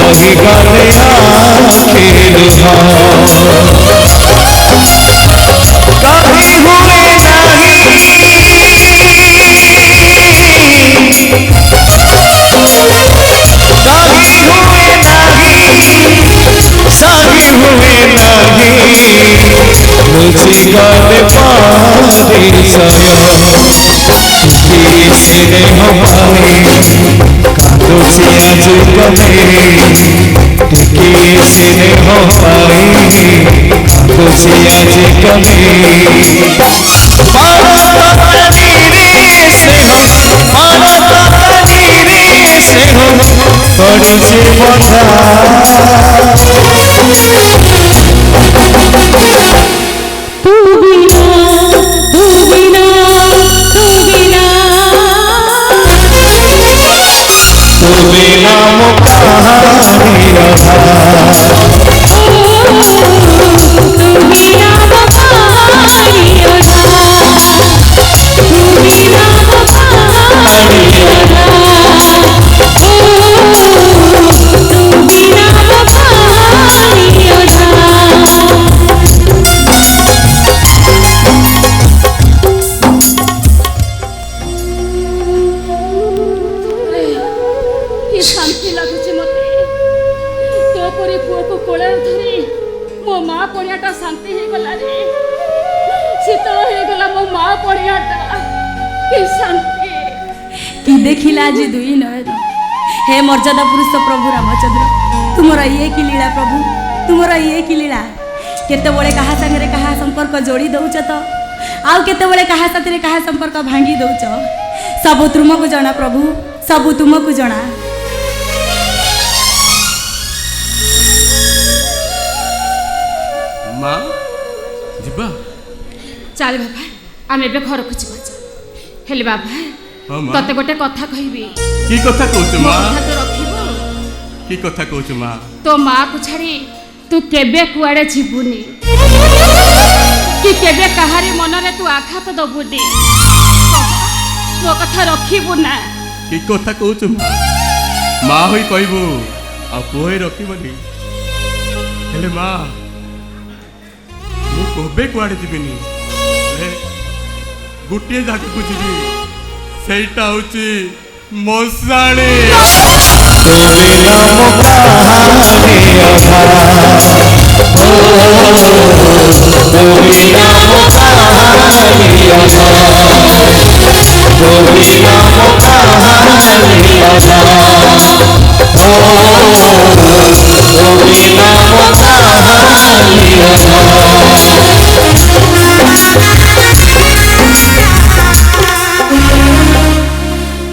S4: बही गले आखिर कभी हुए सही हुए नहीं मुझे गले पारी से हमारे कांदोची आज गले से हो पाई कांदोची आज गले पड़ुचे बंधा बिना मुकाहारी अधा
S2: ଶାନ୍ତି ଲାଗୁଛି ମତେ। ତୋ ପରି ପୁଅକୁ କୋଳରେ ଧରି ମୋ ମା ପଡ଼ିଆଟା ଶାନ୍ତି ହେଇଗଲା ରେ। ଶୀତଳ ହେଇଗଲା ମୋ ମା ପଡ଼ିଆଟା। କି ଶାନ୍ତି
S6: कि देखिला आज दुई नयन हे मर्यादा पुरुष प्रभु रामचंद्र तुमर ये कि लीला प्रभु तुमर ये कि लीला केते बळे कहा संगे कहा संपर्क जोड़ी दउच तो आउ केते बळे कहा साथी कहा संपर्क भांगी दउच सब तुमको जना प्रभु सब तुमको जना।
S5: माँ जीवा
S2: ଚାଲ ବାବା ଆମେ ଏବେ ଘରକୁ ଯିବା। ହେଲେ ବାବା
S5: ହଁ ମା।
S2: ତତେ ଗୋଟେ କଥା କହିବି।
S5: କି କଥା କହୁଛୁ
S2: ମୋ
S5: ମା?
S2: କଥା ତ ରଖିବୁ।
S5: কি কথা কହୁଛୁ মা
S2: तो माँ को छाड़ी तू केबे कुआड़े जीवुनी कि केबे कहारी मनरे तू आघात दबुनी मो कथा रखिबु ना
S5: কি কথা কହୁଛୁ মা মା ହୋଇ କହିବୁ ଆଉ ପୁଅ ହୋଇ ରଖିବନି ହେଲେ ମା ମୁଁ କେବେ କୁଆଡ଼େ ଯିବିନି ଗୋଟିଏ ଜାଗାକୁ ଯିବି ସେଇଟା ହଉଛି ମଶାଣି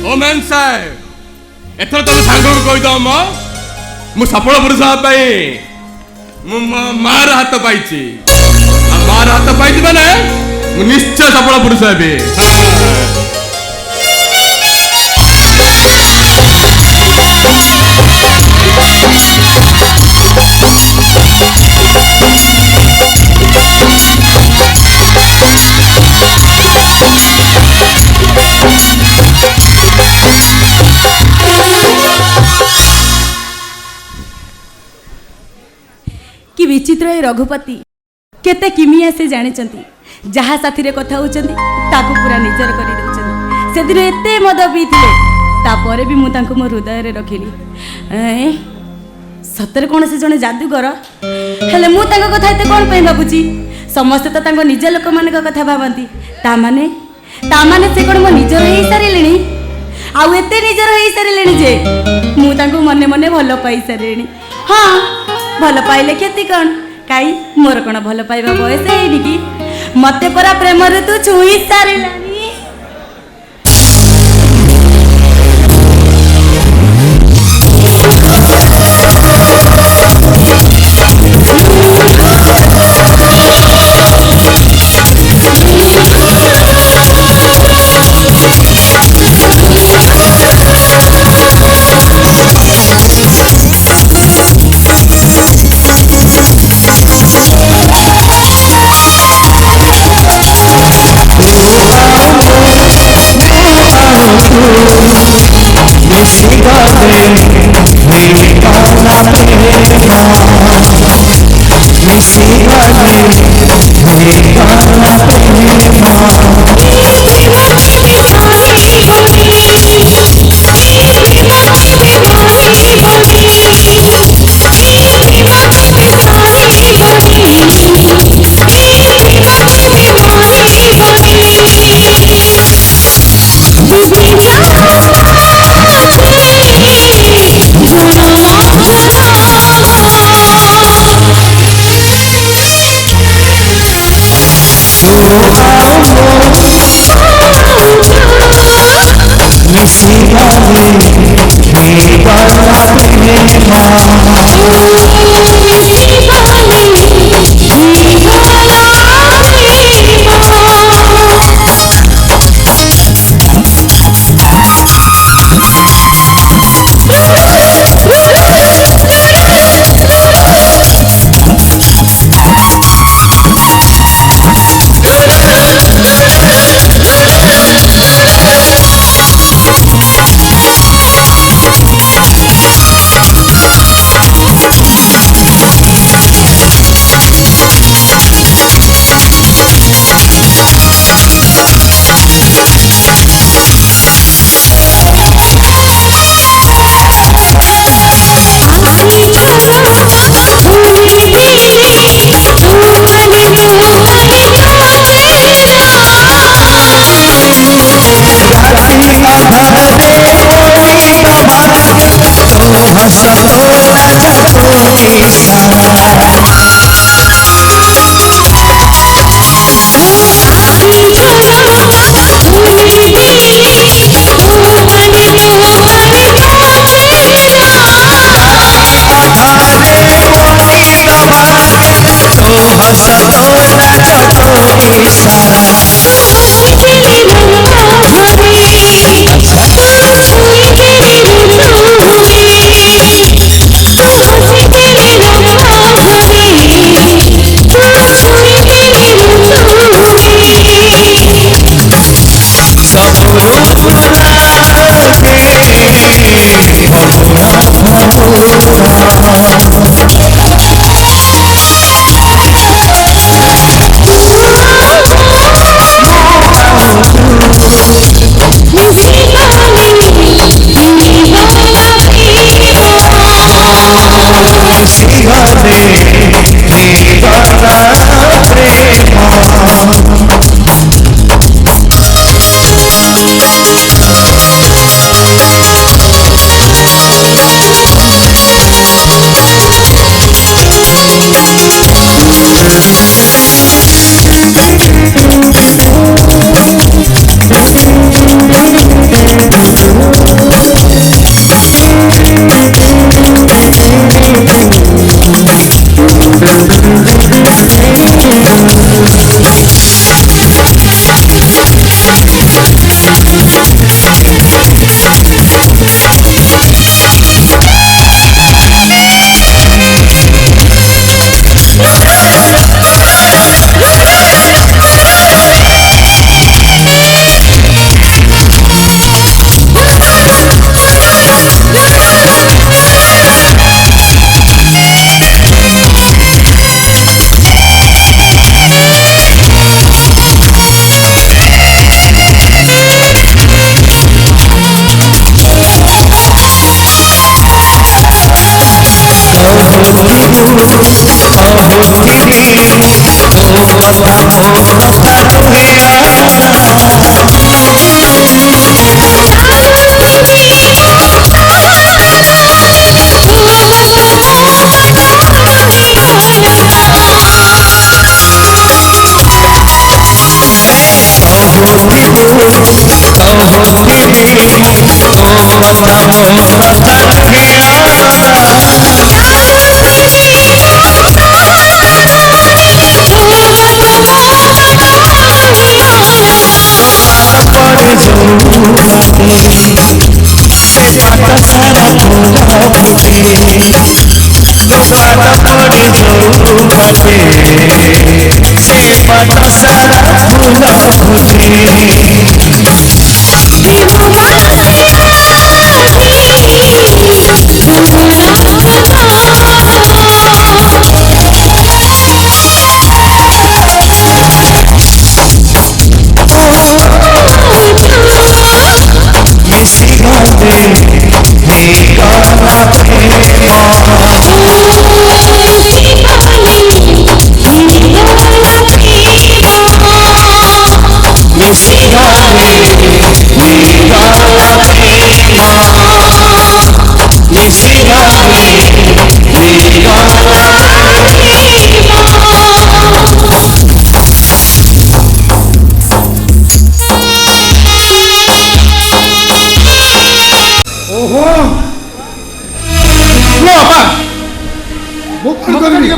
S5: ओ मैन साहेब एथर तुम सांग को कहीद मु सफल पुरुष पाई मार हाथ पाई मार हाथ पाई मैंने निश्चय सफल पुरुष हे
S6: कि विचित्र ए रघुपति केते किमिया से जानिचंती जहा साथी रे कथा होचंती ताकू पूरा निजर करी दउचंती से दिन एते मद पीथिले तापरे भी मु तांको मोर हृदय रे रखिली सତରେ कौन से जने जादूगर हेले मु तांको कथा एते कोन पई भाबुची समस्त तो तांको निज लोक मानक कथा भाबंती ता माने से कोन मो निजर हेई सारिलेनी आउ एते निजर हेई सारिलेनी जे मु तांको मने मने भलो पाई सारिलेनी हां भल पाइले क्षति कौन काई मोर कौन भल पाइबा बयस है कि मते परा प्रेम रे तू छुई सारिलानी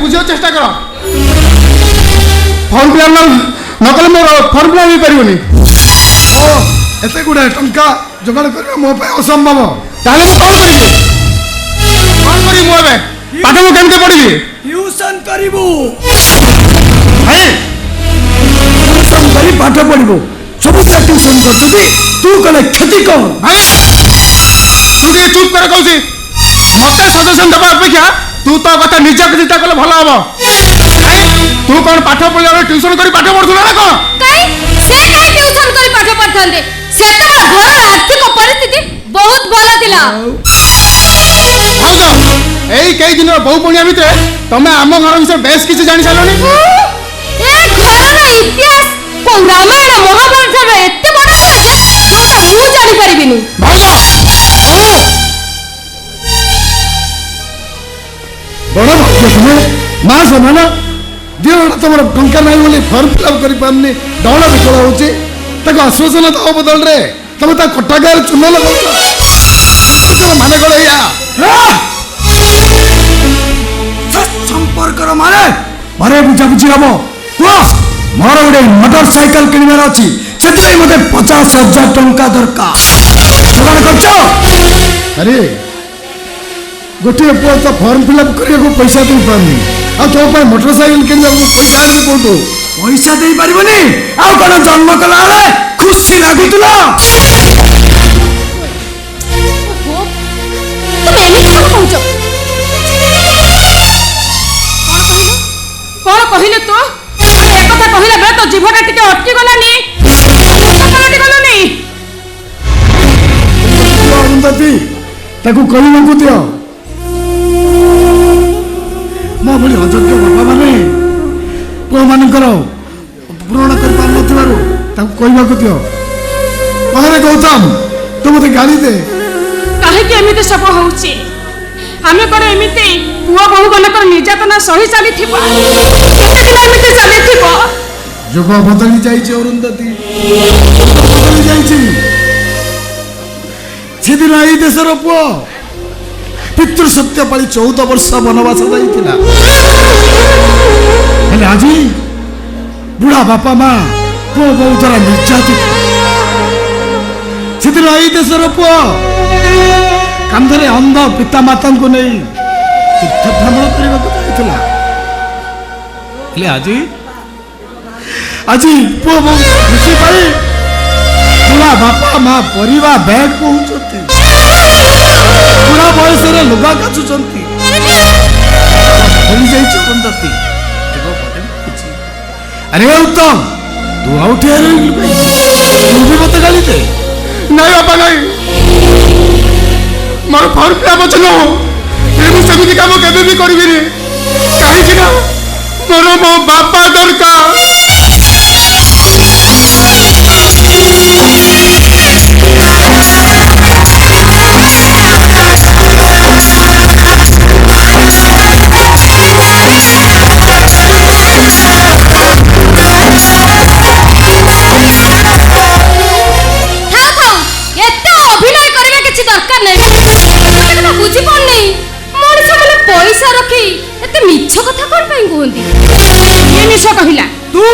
S3: बुझा चेष्टा कर फर्म फिल नकले मोर फर्म फिल हो पारनी एत गुड़ाए टंका जोगाड़ कर मो असंभव ताले कौन करी मु पाठ मु केमते पढ़ी
S1: ट्यूशन करिबू ट्यूशन करी पाठ पढ़िबू सब ट्यूशन करछुदी तू कले क्षति कौन
S3: तू के चुप कर कहूसी मते सजेशन दबा अपेक्षा तू तो कथा निज चिंता कले भल हम तू कौन पाठ पढ़ा ट्यूशन कर पाठ पढ़ुल ना कौन
S2: से ट्यूशन कर पाठ पढ़थांदे सेटा घर आर्थिक परिस्थिति बहुत भला थिला
S3: भाउज एई कई दिन बहु पुणिया भितर तमे आम घर विषय बेस किसी जानि सालोनी
S2: ए घरर इतिहास को रामायण महाभारत रे एते बड़ा जोटा मु जानि परिबिनी
S3: भाउज
S1: बड़ा भाग्य तुम्हें माँ समान दिवटा तुम टंका ना बोली फर्म फिलअप कर दौड़ विकल हो आश्वासन दो बदल रे तुम कटाकार चून लगा मान संपर्क माने मारे बुझाबुझी हम कह मोर गोटे मोटरसाइकेल किणवार अच्छी से मत 50,000 टंका दरकार अरे गोटे पुआ तो फर्म फिलअप करने को पैसा दे पारनी आ तो मोटरसाइकेल किन पैसा आनी कौटू पैसा दे पारबनी आउ कौन जन्म कला खुशी लगुला
S2: कौन कहले तो एक कथा कहला बेले तो जीवटा टिके अटकी गलानी गलानी
S1: अरुंधति ताकू कहू दियो मो भली अयोग्य बापा माने पुआ मानकर पूरण कर पार नथिबारु ताकू कहबाकू दियो पहरे गौतम तू मते गाली दे
S2: काहे कि एमिते सब होउची आमे करे एमिते पुआ बहु गनकर निर्यातना सही चली थिबा केते दिन एमिते चली थिबा
S1: जुग बदली जाइछे अरुंधति बदली जाइछे सेदिन एई देशर पुआ पितृ सत्य पाली 14 वर्ष वनवास जाइथिला हेले आज बुढ़ा बापा माँ पुआ बहु द्वारा निर्यातित सेदिन एई देशर पुआ कांधरे अंध पिता माता को नहीं तीर्थ भ्रमण करने हेले आज पुआ बहुत खुशी पाई बुढ़ा बापा माँ परिवार बैग पहुंचती बुढ़ा बयस लुगा काचुंट अरे उत्तम तू आउ तू भी मत गाली दे
S3: नहीं बापा नहीं मोर फर्म फिलअप अच्छे सेमती कम केवे भी करी कहीं मोर मो बापा दरकार
S2: पैसा रखी एते मिछ कथा कर पई कहंती
S6: ये मिछ कहिला
S3: तू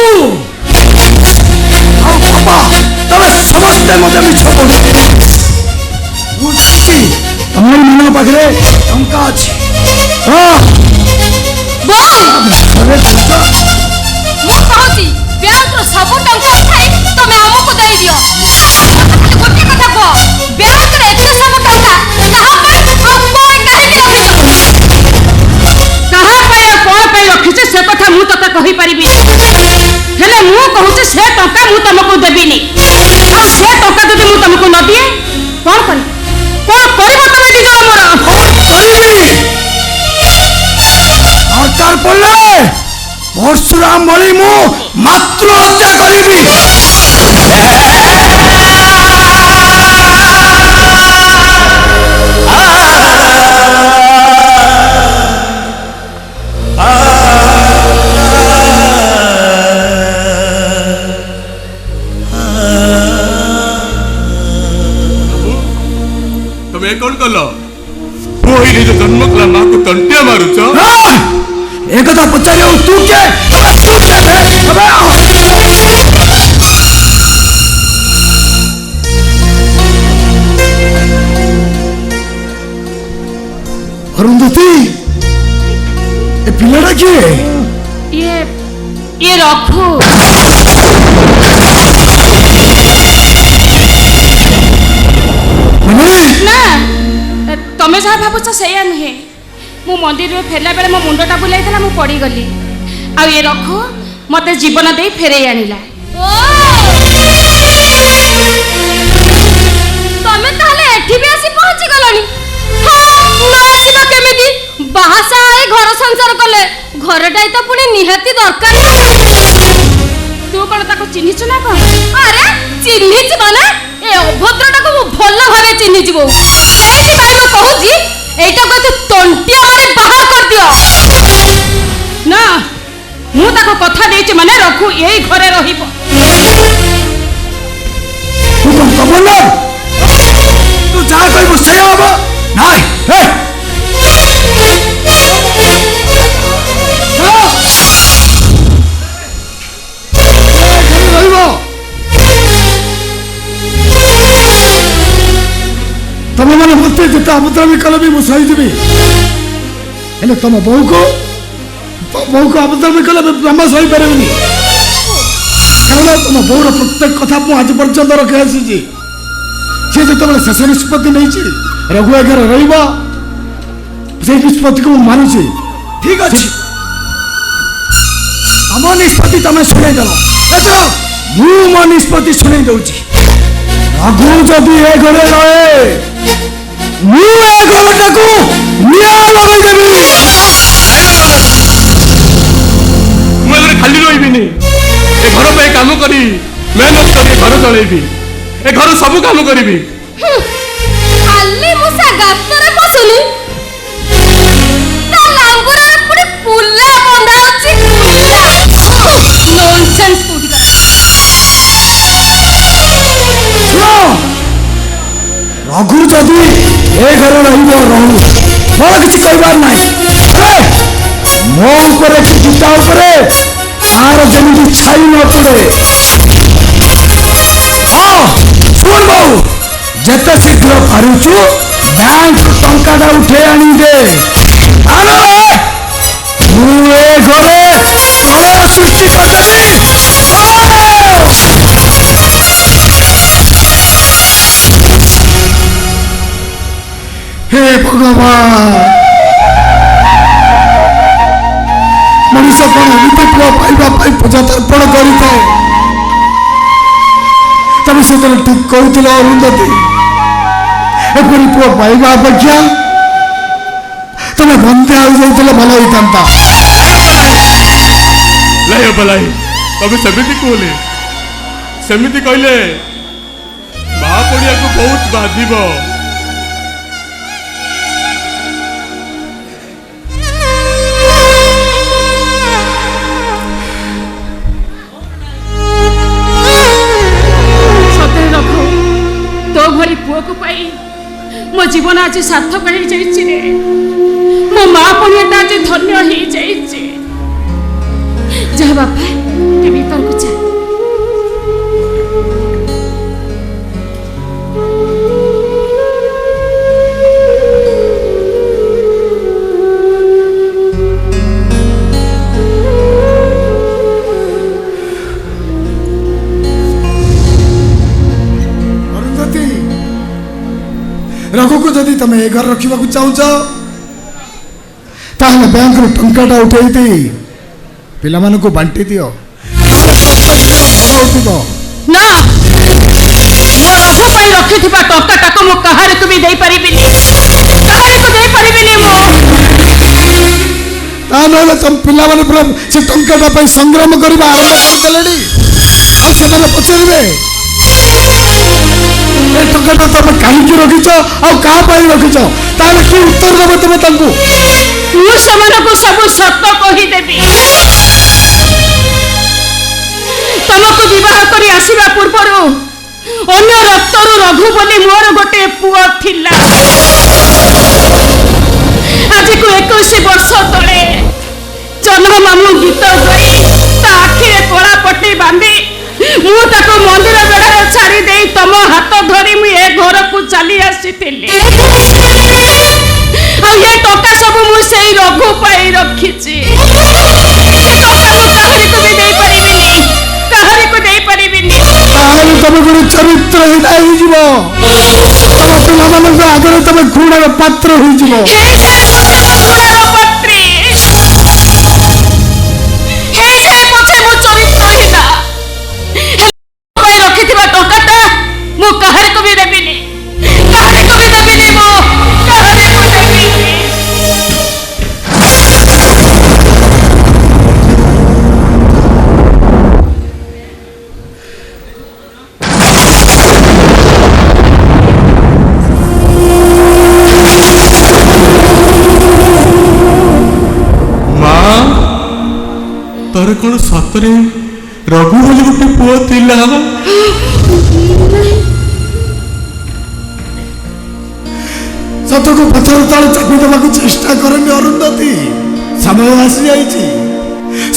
S3: ଆଉ ବାପା ତମେ ସମସ୍ତେ ମୋତେ ମିଛ କହୁଛ ମୁଁ ଜାଣିଛି ତମରି ମାନଙ୍କ ପାଖରେ ଟଙ୍କା ଅଛି ହଁ
S2: ବୋଉ
S3: ଘରେ କହୁଛ
S2: ମୁଁ କହୁଛି ବ୍ୟାଙ୍କର ସବୁ ଟଙ୍କା ଉଠାଇ ତମେ ଆମକୁ ଦେଇ ଦିଅ ଗୋଟେ କଥା କୁହ ବ୍ୟାଙ୍କର ଏତେ ସବୁ ଟଙ୍କା କାହା ପାଇଁ ଆଉ କଣ କାହିଁକି ରଖିଛ
S6: କାହା ପାଇଁ ଆଉ କଣ ପାଇଁ ରଖିଛେ ସେ କଥା ମୁଁ ତତେ କହିପାରିବି ହେଲେ ମୁଁ କହୁଛି ସେ ଟଙ୍କା ମୁଁ ତମକୁ ଦେବିନି ଆଉ ସେ ଟଙ୍କା ଯଦି ମୁଁ ତମକୁ ନ ଦିଏ କଣ କରିବ ତମେ ଦି ଜଣ ମୋର
S3: କରିବି ଦରକାର ପଡ଼ିଲେ ପରଶୁରାମ ଭଳି ମୁଁ ମାତୃ ହତ୍ୟା କରିବି
S5: ତମେ କଣ କଲ ପୁଅ ହେଇ ନିଜ ଜନ୍ମ କଲା ମାକୁ ତଣ୍ଟିଆ ମାରୁଛ
S3: ଏ କଥା ପଚାରିବାକୁ ତୁ କିଏ ଅରୁନ୍ଧତୀ ଏ ପିଲାଟା କିଏ
S6: ये रखू ना तमें जहाँ भावुच से नुहे मु मंदिर फेरला बेले मो मुंडटा बुलाई मु पड़गली आ ये रखू मत जीवन दे फेरे आनिला
S2: तमे ताले एठी भी आसी पहुंची गलनी हां ना आसीबा केमिति बाहासा आए घर संसार कले घरटाई तो पुणी निहाती दरकार ना
S6: तू कौन ताको चिन्हिच ना कौन
S2: अरे चिन्हिच माने ए अभद्रटा को भलो भाबे चिन्हिच बो एठी भाई मु कहूची एटा को तू तंटिया माने बाहर कर दियो
S6: ना मु ताको कथा देछि माने रखू एई घरे रहिबो
S3: तू कौन कमल तू जा कहबो सेया हबो नाइ हे तम मैंने मत जिते अभद्रामी कल भी मुझे सहीदेवी हेले तुम बहु को अभद्रामी कल ब्रह्म सही पारे कारण तुम बोर प्रत्येक कथा मुझे आज पर्यंत रखी आसी सी जो शेष निष्पत्ति नहीं रघु आगे निष्पत्ति को मानुची ठीक अच्छे तुम निष्पत्ति तुम शुणे देव मु मो निष्पत्ति शुणे दूची रघु जदि ए घरे रहे मु ए घरटा को निया लगे देबी
S5: ମୁଁ ଏଥର ଖାଲି ରହିବିନି ଏ ଘର ପାଇଁ କାମ କରି ମେହନତ କରି ଘର ଚଳେଇବି ଏ ଘର ସବୁ କାମ କରିବି
S2: ଖାଲି ମୁସା ଗାତରେ ପଶୁନି ତା ଲାଙ୍ଗୁରାରେ ପୁଣି ପୁଲା ବନ୍ଧା ଅଛି ନନସେନ୍ସ କୋଠି
S3: रघु जदि ए घर रहू मोर किसी कहबार ना मो ऊपर जूता उपरे तार जमी छाई न पड़े हाँ सुन बहु जिते शीघ्र पारुचु बैंक टंका उठे आनी दे मु ए घरे प्रलय सृष्टि करदेबी हे भगवान मनुष्य कौन एमती पुआ पाइबा प्रजातर्पण करते तब से ठीक कहते अरुंधति एपरी पुआ पाइबा अपेक्षा तुम्हें बंदे आ जाते भल होता
S5: लय बलाई तबे सेमिति कहले सेमिति कहले महा पड़िया को बहुत बाधिब
S6: तो भरी पुआ को पाई मो जीवन आज सार्थक हो जाइछि रे मो माँ पुण्यटा आज धन्य हो जाइछि जा बापा ते भीतर को जा
S3: रघु को जदि तुम ए घर रखा चाहूच ताहले बैंक रू टंकाटा उठेई दे पिला मान को बांटी दियो
S6: ना मो रघु पई रखिथिबा टंकाटा को मो कहारे को भी देई परिबिनी कहारे को देई परिबिनी मो
S3: ता नले तुम पिला मान पूरा से टंकाटा पई संग्राम करबा आरंभ करलेडी आ से माने पचरबे ए टंकाटा तुम काहे रखिछ आ का पई रखिछ ताले की उत्तर देबो तुम तांको
S6: मु समान को सब सत्य कहि देबी तुमको विवाह करी आसीबा पूर्वरु अन्य रक्तरु रघु बोली मोर गोटे पुआ थिला आज को 21 वर्ष तले जन्म मामू गीत गई ता आखिरे कला पट्टी बांधी मु ताको मंदिर बेड़ा छाड़ी दे तम हाथ धरी मु ए घर को चली आसीथिली आ ये टका सब मु सेई रघु पाई रखिछि टका मु कहारी को भी दे परिबिनी कहारी को दे परिबिनी
S3: ताहले तुम गुरु चरित्र हिदाई जीवो तम पिला मान आगे तुम घुणार पात्र होई जीवो
S6: हे घुणार पात्री हे जे पछे मु चरित्र हिदा पाई रखिथिबा टकाटा मु कहारी को भी देबिनी कहारी को भी देबिनी मु कहारी को देबिनी
S5: तोर कौन सतरे रघु बोली गोटे पुओ थिला
S3: सत को पथर तले चापी देवा चेष्टा करनी अरुंधति समय आसी जाइछि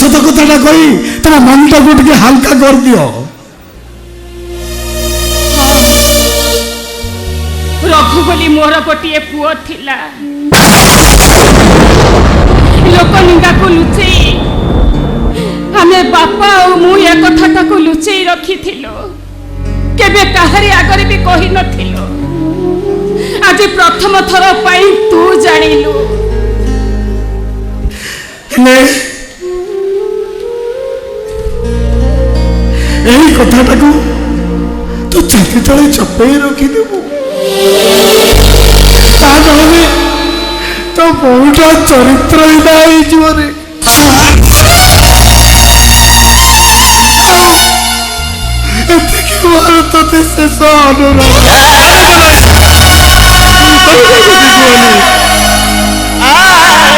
S3: सत कथाटा कही तुम मनटा को टिके हल्का कर दियो
S6: रघु बोली मोर गोटे पुओ थिला लोक निंदा को लुचई हमें बापा और मु ए कथाटा को लुचई रखिथिलो केबे काहरी आगरे भी कहि नथिलो आज प्रथम थर पाई तू जानिलु
S3: ने एही कथाटा को तू छाती तले चपेई रखि देबु ता कहले तो बहुटा चरित्र हिदाई जीवरे भारत शेष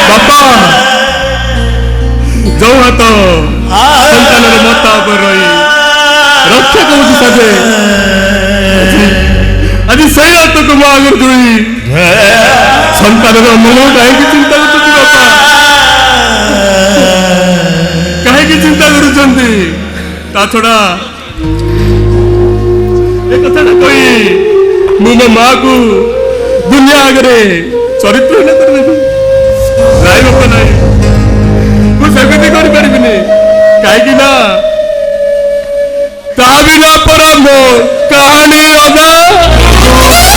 S5: बापा जो हाथ संतान मत रही रक्षा करुची साजे आज से हाथ को मो आगे जोड़ी संतान मन कहीं चिंता कर बापा कहीं चिंता कर छड़ा कथा कही मु मो माँ को दुनिया आगे चरित्र ना करदेवी राय बाप ना मुझे करें कहीं ना ता बिना पर मो कहानी अदा
S4: घरे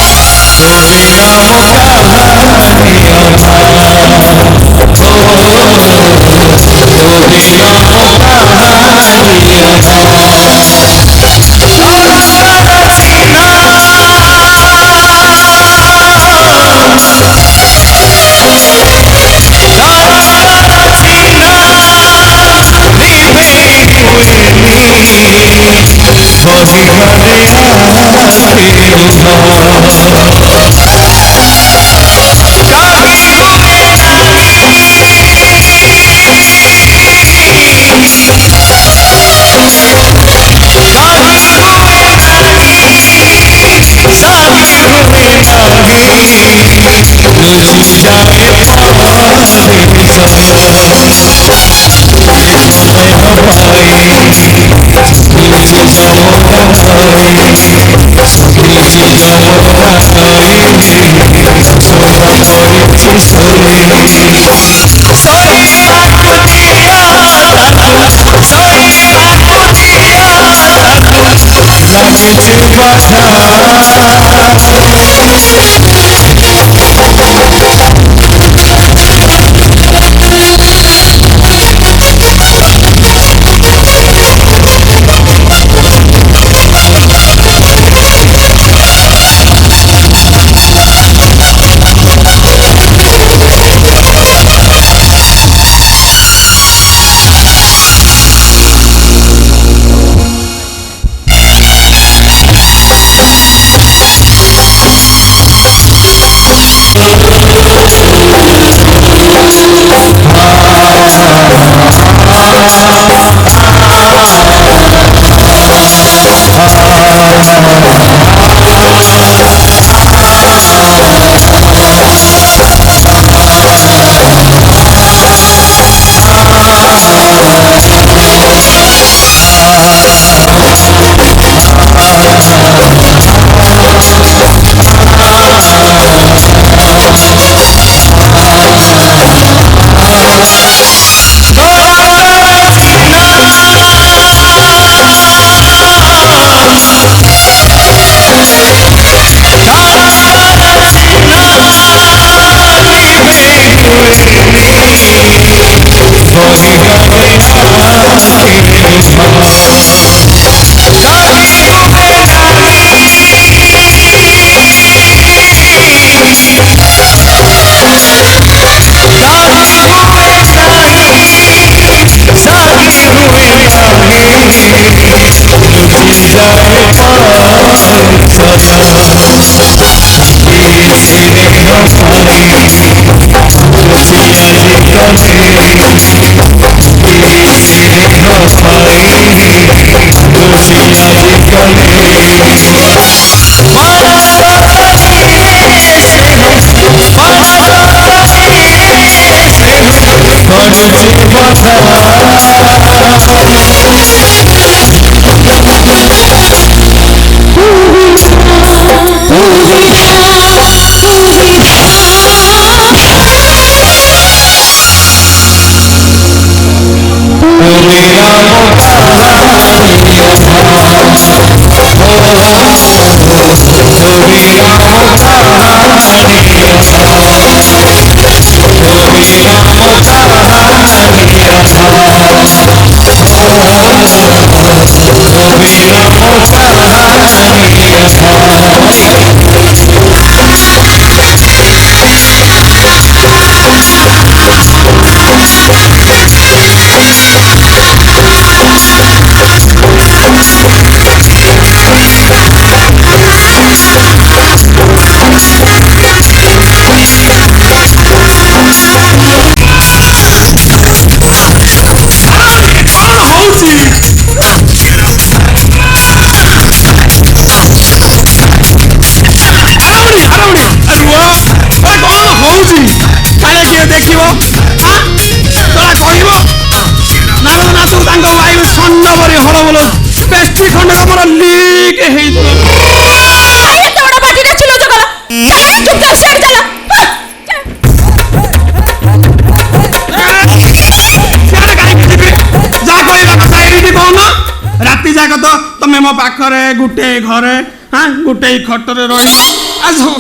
S8: मो पाखरे गुटे घरे हाँ गुटे खटरे रही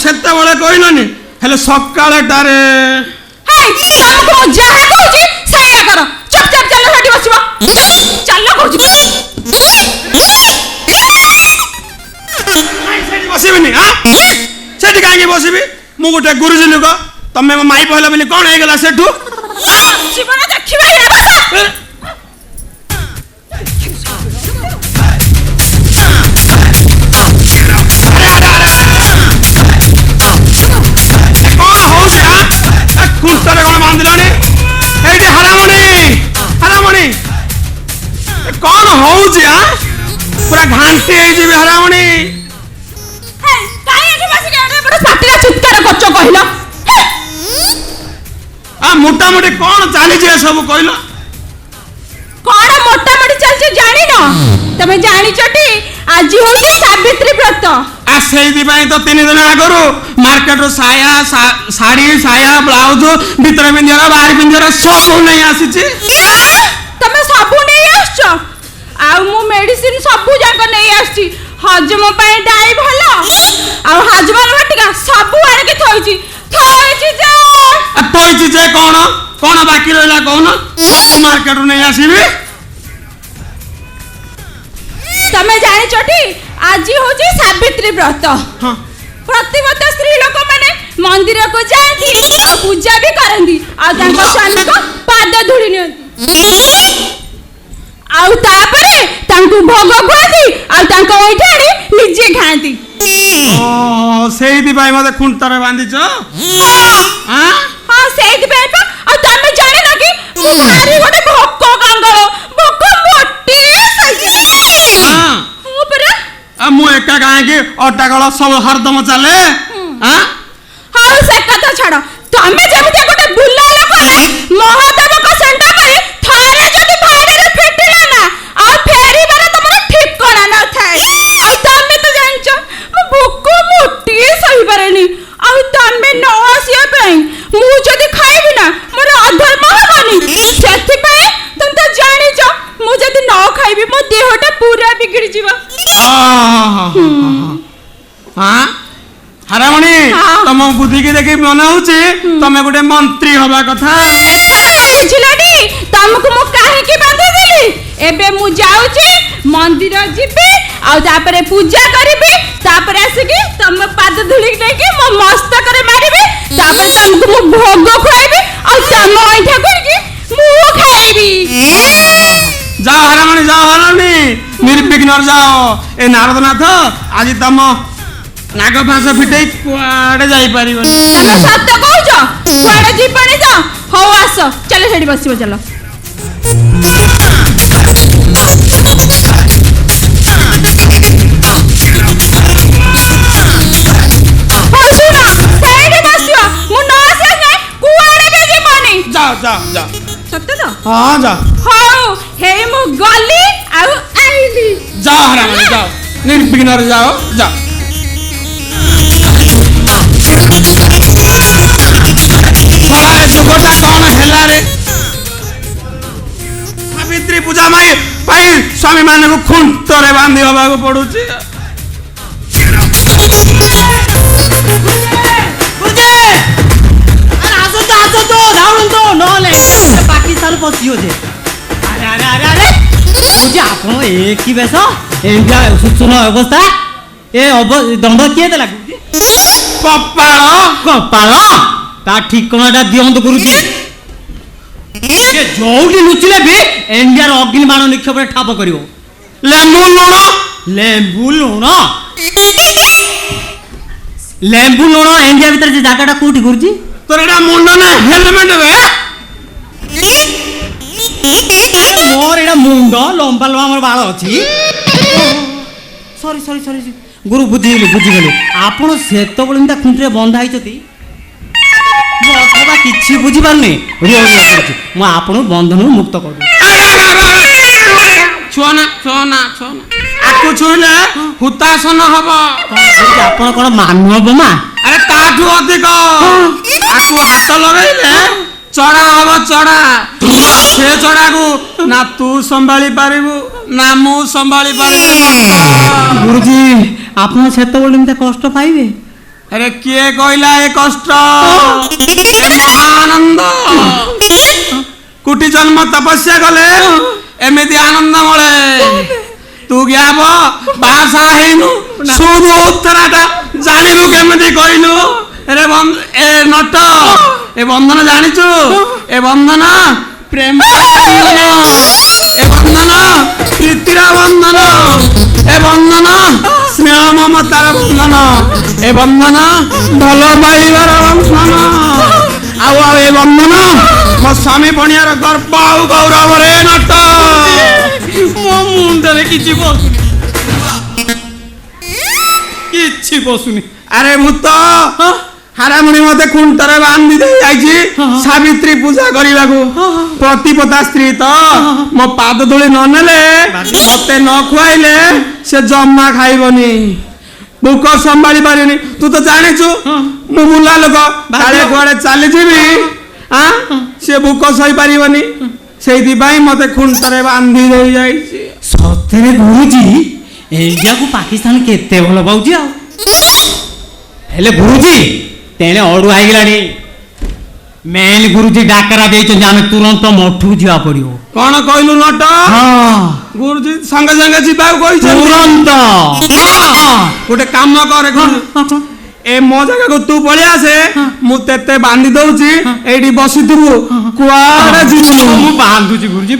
S8: से कहलनि हेले सकाळटारे
S2: तुमको जहाँ कहूची सैया करो चुपचाप चलो हटी बसबो चलो कहूची
S8: सेठी बसिबिनी हां सेठी काहे बसिबी मु गुटे गुरुजी लोक तमे माई कहला बोली कोन हे गेला सेठू
S2: जीवन देखिबा हे बस
S8: कुंटरे कौन बांधलानी एडी हरामणी कौन होउची आ पूरा घांटी हे जी हरामणी
S2: हे काई एठी बस के एडे बड़ पाटीरा चित्कार करछो कहिलो
S8: ମୋଟାମୋଟି କ'ଣ ଚାଲିଛି ଏସବୁ କହିଲ?
S6: କଣ ମୋଟାମୋଟି ଚାଲିଛି ଜାଣିନ? ତମେ ଜାଣିଛଟି ଆଜି ହଉଛି ସାବିତ୍ରୀ ବ୍ରତ।
S8: ଆ ସେଇଥିପାଇଁ ତ 3 ଦିନ ଆଗରୁ ମାର୍କେଟରୁ ସାୟା ଶାଢ଼ୀ ସାୟା ବ୍ଲାଉଜ ଭିତରେ ପିନ୍ଧିବାର ବାହାରି ପିନ୍ଧିବାର ସବୁ ନେଇ ଆସିଛି।
S6: ତମେ ସବୁ ନେଇ ଆସିଛ? ଆଉ ମୁଁ ମେଡିସିନ ସବୁ ଯାକ ନେଇ ଆସିଛି। ହଜମ ପାଇଁ ଡାଇ ଭଲ ଆଉ ହଜମ ବଟିକା ସବୁ ଆଣିକି ଥୋଇଛି ଯେ
S8: ଥୋଇଛି ଯେ କ'ଣ କ'ଣ ବାକି ରହିଲା କହୁନ? ମାର୍କେଟରୁ ନେଇ ଆସିବି।
S6: ତମେ ଜାଣିଛଟି ଆଜି ହଉଛି ସାବିତ୍ରୀ ବ୍ରତ। ପ୍ରତିବର୍ଷ ସ୍ତ୍ରୀ ଲୋକମାନେ ମନ୍ଦିରକୁ ଯାଆନ୍ତି ଆଉ ପୂଜା ବି କରନ୍ତି ଆଉ ତାଙ୍କ ସ୍ୱାମୀଙ୍କ ପାଦ ଧୂଳି ନିଅନ୍ତି ଆଉ ତାପରେ ତାଙ୍କୁ ଭୋଗ ଖୁଆନ୍ତି ଆଉ ତାଙ୍କ ଅଇଁଠା ଆଣି ନିଜେ ଖାଆନ୍ତି।
S8: ସେଇଥିପାଇଁ ମତେ ଖୁଣ୍ଟରେ ବାନ୍ଧିଛ?
S6: ହଁ ସେଇଥିପାଇଁ ପା। ଆଉ ତମେ ଜାଣିନ କି ମୁଁ ଭାରି ଗୋଟେ ଭୋକ କାଙ୍ଗଳ, ଭୋକ ମୋଟି
S8: ମୁଁ ଏକା କାହିଁକି ଅଟାକଳ ସବୁ ହରଦମ ଚାଲେ?
S6: ହଉ ସେ କଥା ଛାଡ। ତମେ ଯେମିତି ଗୋଟେ ବୁଲା ଲୋକ ମହାଦେବଙ୍କ ସେଣ୍ଟ କରି ଥରେ ଯଦି ଭାଇରେ ଫିଟିଲା ନା ଆଉ ଫେରିବାର ତମର ଠିକଣା ନଥାଏ। ଆଉ ତମେ ତ ଜାଣିଛ ମୁଁ ଭୋକ ମୋଟି ସହିପାରେନି। ଆଉ ତମେ ନ ଆସିବା ପାଇଁ ମୁଁ ଯଦି ଖାଇବି ନା ମୋର ଅଧର୍ମ ହବନି। ସେଥିପାଇଁ ତମେ ତ ଜାଣିଛ ମୁଁ ଯଦି ନ ଖାଇବି ମୋ ଦେହଟା ପୁରା ବିଗିଡି ଯିବ।
S8: ହାରାମଣି ତମ ବୁଦ୍ଧିକି ଦେଖି ମନେ ହଉଛି ତମେ ଗୋଟେ ମନ୍ତ୍ରୀ ହବା କଥା।
S6: ବୁଝିଲଟି ତମକୁ ମୁଁ କାହିଁକି ବାନ୍ଧିଦେଲି? ଏବେ ମୁଁ ଯାଉଛି ମନ୍ଦିର ଯିବି ଆଉ ତାପରେ ପୂଜା କରିବି ତାପରେ ଆସିକି ତମ ପାଦ ଧୂଳି ନେଇକି ମୋ ମସ୍ତକରେ ମାରିବି ତାପରେ ତମକୁ ମୁଁ ଭୋଗ ଖୁଆଇବି ଆଉ ତମ ଅଇଁଠା କରିକି ମୁଁ ଖାଇବି।
S8: ଯାଅ ହାରାମଣି ନିର୍ବିଘ୍ନରେ ଯାଅ। ଏ ନାରଦନାଥ ଆଜି ତମ ନାଗ ଫାସ ଫିଟେଇ କୁଆଡେ ଯାଇପାରିବନି।
S6: ତମେ ସତ କହୁଛ? କୁଆଡେ ଯିବନି ତ? ହଉ ଆସ ଚାଲ ସେଠି ବସିବ ଚାଲ। ସତ ତ?
S8: ହଁ ଯା।
S6: ହଉ ହେଇ ମୁଁ ଗଲି ଆଉ ଆଇଲି।
S8: ଯାଅ ହାରାମଣି ଯାଅ ନିର୍ବିଘ୍ନରେ ଯାଅ ଯା। ଯୁଗଟା କଣ ହେଲା ରେ? ସାବିତ୍ରୀ ପୂଜା ପାଇଁ ସ୍ୱାମୀ ମାନଙ୍କୁ ଖୁଣ୍ଟରେ ବାନ୍ଧି ହବାକୁ ପଡୁଛି।
S9: ପାକିସ୍ତାନ ପଶିବ ଯେ ଆରେ ଆପଣ ଏ କି ବେଶ ଏମିତିଆ ସୂଚନ ଅବସ୍ଥା ଏ ଦଣ୍ଡ କିଏ ଦେଲା? କପାଳ ତା ଠିକଣାଟା ଦିଅନ୍ତୁ ଗୁରୁଜୀ। ଯୋଉଠି ଲୁଚିଲେ ବି ଇଣ୍ଡିଆର ଅଗ୍ନି ବାଣ ନିକ୍ଷେପରେ ଠାବ କରିବ।
S8: ଲେମ୍ବୁ
S9: ଲୁଣ ଇଣ୍ଡିଆ ଭିତରେ ସେ ଜାଗାଟା କୋଉଠି ଗୁରୁଜୀ?
S8: তোর এটা মুন্ড না হেলমেট বে
S9: মোর এটা মুন্ড লম্বা লম্বা আমার বাল আছে সরি সরি সরি গুরু বুঝিগলি আপন সেতবেলে তা খুঁটিরে বন্ধা হইছতি মু অথবা কিছু বুঝি পারনি মু আপন বন্ধন মুক্ত করবি
S8: ছোনা আকু ছুইলে হুতাসন হব
S9: আপন কোন মানব মা
S8: আরে তাঠু অধিক আকু হাত লগাইলে চড়া হব চড়া সে চড়াকু না তু সম্ভাଳି পারিবু না মু সম্ভাଳି পারিবি
S9: গুরুজি আপন সেতবেলে এমতে কষ্ট পাইবে
S8: আরে কে কইলা এ কষ্ট এ মহানন্দ কোটি জন্ম তপস্যা কলে এমিতি আনন্দ মଳେ তু গ্যাব বাসা হেইনু শুধু উত্তরাটা জানিবু কেমিতি কইলু রে এ নট এ বন্ধন জানিছু এ বন্ধন প্রেম বন্ধন এ বন্ধন প্রীতির বন্ধন এ বন্ধন স্নেহ মমতার বন্ধন এ বন্ধন ভাল পাইবার বন্ধন ଆଉ ଏ ବନ୍ଧନ ମୋ ସ୍ୱାମୀ ବଣିଆର ଗର୍ବ ଆଉ ଗୌରବରେ ନଟ ମୋ ମୁଣ୍ଡରେ କିଛି ବସୁନି ଆରେ ଭୂତ ହାରାମୁଣି ମତେ ଖୁଣ୍ଟରେ ବାନ୍ଧି ଦେଇ ଯାଇଛି ସାବିତ୍ରୀ ପୂଜା କରିବାକୁ। ପ୍ରତିପତା ସ୍ତ୍ରୀ ତ ମୋ ପାଦ ଧୂଳି ନ ନେଲେ ମତେ ନ ଖୁଆଇଲେ ସେ ଜମା ଖାଇବନି। ଭୋକ ସମ୍ଭାଳି ପାରିନି। ତୁ ତ ଜାଣିଛୁ ମୁଁ ବୁଲା ଲୋକ, କାଳେ କୁଆଡେ ଚାଲିଯିବି ସେ ଭୋକ ସହି ପାରିବନି। ସେଇଥିପାଇଁ ମତେ ଖୁଣ୍ଟରେ ବାନ୍ଧି ଦେଇ ଯାଇଛି।
S9: ସତରେ ଗୁରୁଜୀ ଇଣ୍ଡିଆକୁ ପାକିସ୍ତାନ କେତେ ଭଲ ପାଉଛି ଆଉ। ହେଲେ ଗୁରୁଜୀ ତେଣେ ଅଡୁ ହେଇଗଲାଣି। ମେନ୍ ଗୁରୁଜୀ ଡାକରା ଦେଇଛନ୍ତି ଆମେ ତୁରନ୍ତ ମଠକୁ ଯିବା ପଡିବ।
S8: କଣ କହିଲୁ ନଟ? ଗୁରୁଜୀ ସାଙ୍ଗେ ସାଙ୍ଗେ ଯିବାକୁ କହିଛନ୍ତି
S9: ତୁରନ୍ତ।
S8: ଗୋଟେ କାମ କରେ ଏ ମୋ ଜାଗାକୁ ତୁ ପଳେଇ ଆସେ, ମୁଁ ତେତେ ବାନ୍ଧି ଦଉଛି, ଏଇଠି ବସିଥିବୁ, କୁଆଡେ ଯିବୁ।
S9: ମୁଁ ବାନ୍ଧୁଛି ଗୁରୁଜୀ,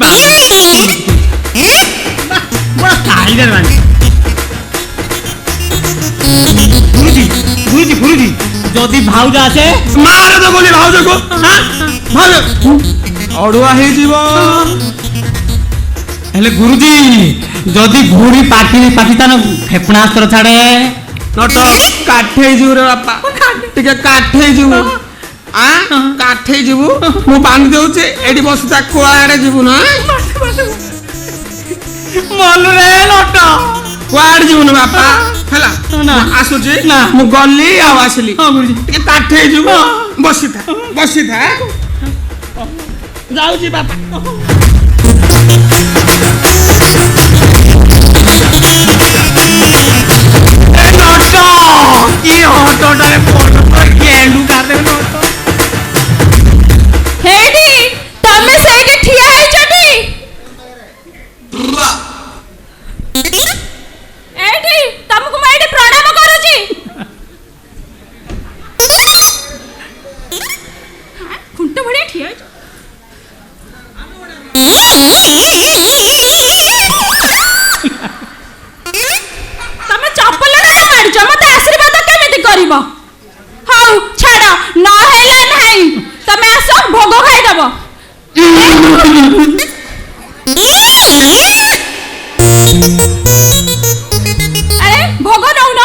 S9: ଗୁରୁଜୀ ଗୁରୁଜୀ ଗୁରୁଜୀ ଯଦି ଭାଉଜ ଆସେ
S8: ମାରେ ତ ବୋଲି ଭାଉଜକୁ ଅଡୁଆ ହେଇଯିବ।
S9: ହେଲେ ଗୁରୁଜୀ ଯଦି ଘୁଡ଼ି ପାକିସ୍ତାନ କ୍ଷେପଣାସ୍ତ୍ର ଛାଡେ
S8: ନଟ କାଠେଇ ଯିବୁ ରେ ବାପା, ଟିକେ କାଠେଇ ଯିବୁ। କାଠେଇ ଯିବୁ, ମୁଁ ବାନ୍ଧି ଦଉଛି, ଏଠି ବସିଥା, କୁଆଡେ ଯିବୁ ନା।
S9: ମନରେ ନଟ
S8: କୁଆଡେ ଯିବୁନି ବାପା ହେଲା। ଆସୁଛି ନା, ମୁଁ ଗଲି ଆଉ ଆସିଲି। ଟିକେ କାଠେଇ ଯିବୁ, ବସିଥା ବସିଥା। ଯାଉଛି ବାପା।
S2: ହେଇଟି ତମେ ସେଇଠି ଠିଆ ହେଇଛଟି? ଏଇଠି ତମକୁ ମୁଁ ଏଇଠି ପ୍ରଣାମ କରୁଛି। ଖୁଣ୍ଟ ଭଳିଆ ଠିଆ ହେଇଛ। ତମେ ଚପଲରେ ମାରିଛ, ମତେ ଆଶୀର୍ବାଦ କେମିତି କରିବ? ହଉ ଛାଡ, ନ ହେଲେ ନାହିଁ। ତମେ ଆସ, ଭୋଗ ଖାଇଦବ। ଆରେ ଭୋଗ ନଉନ,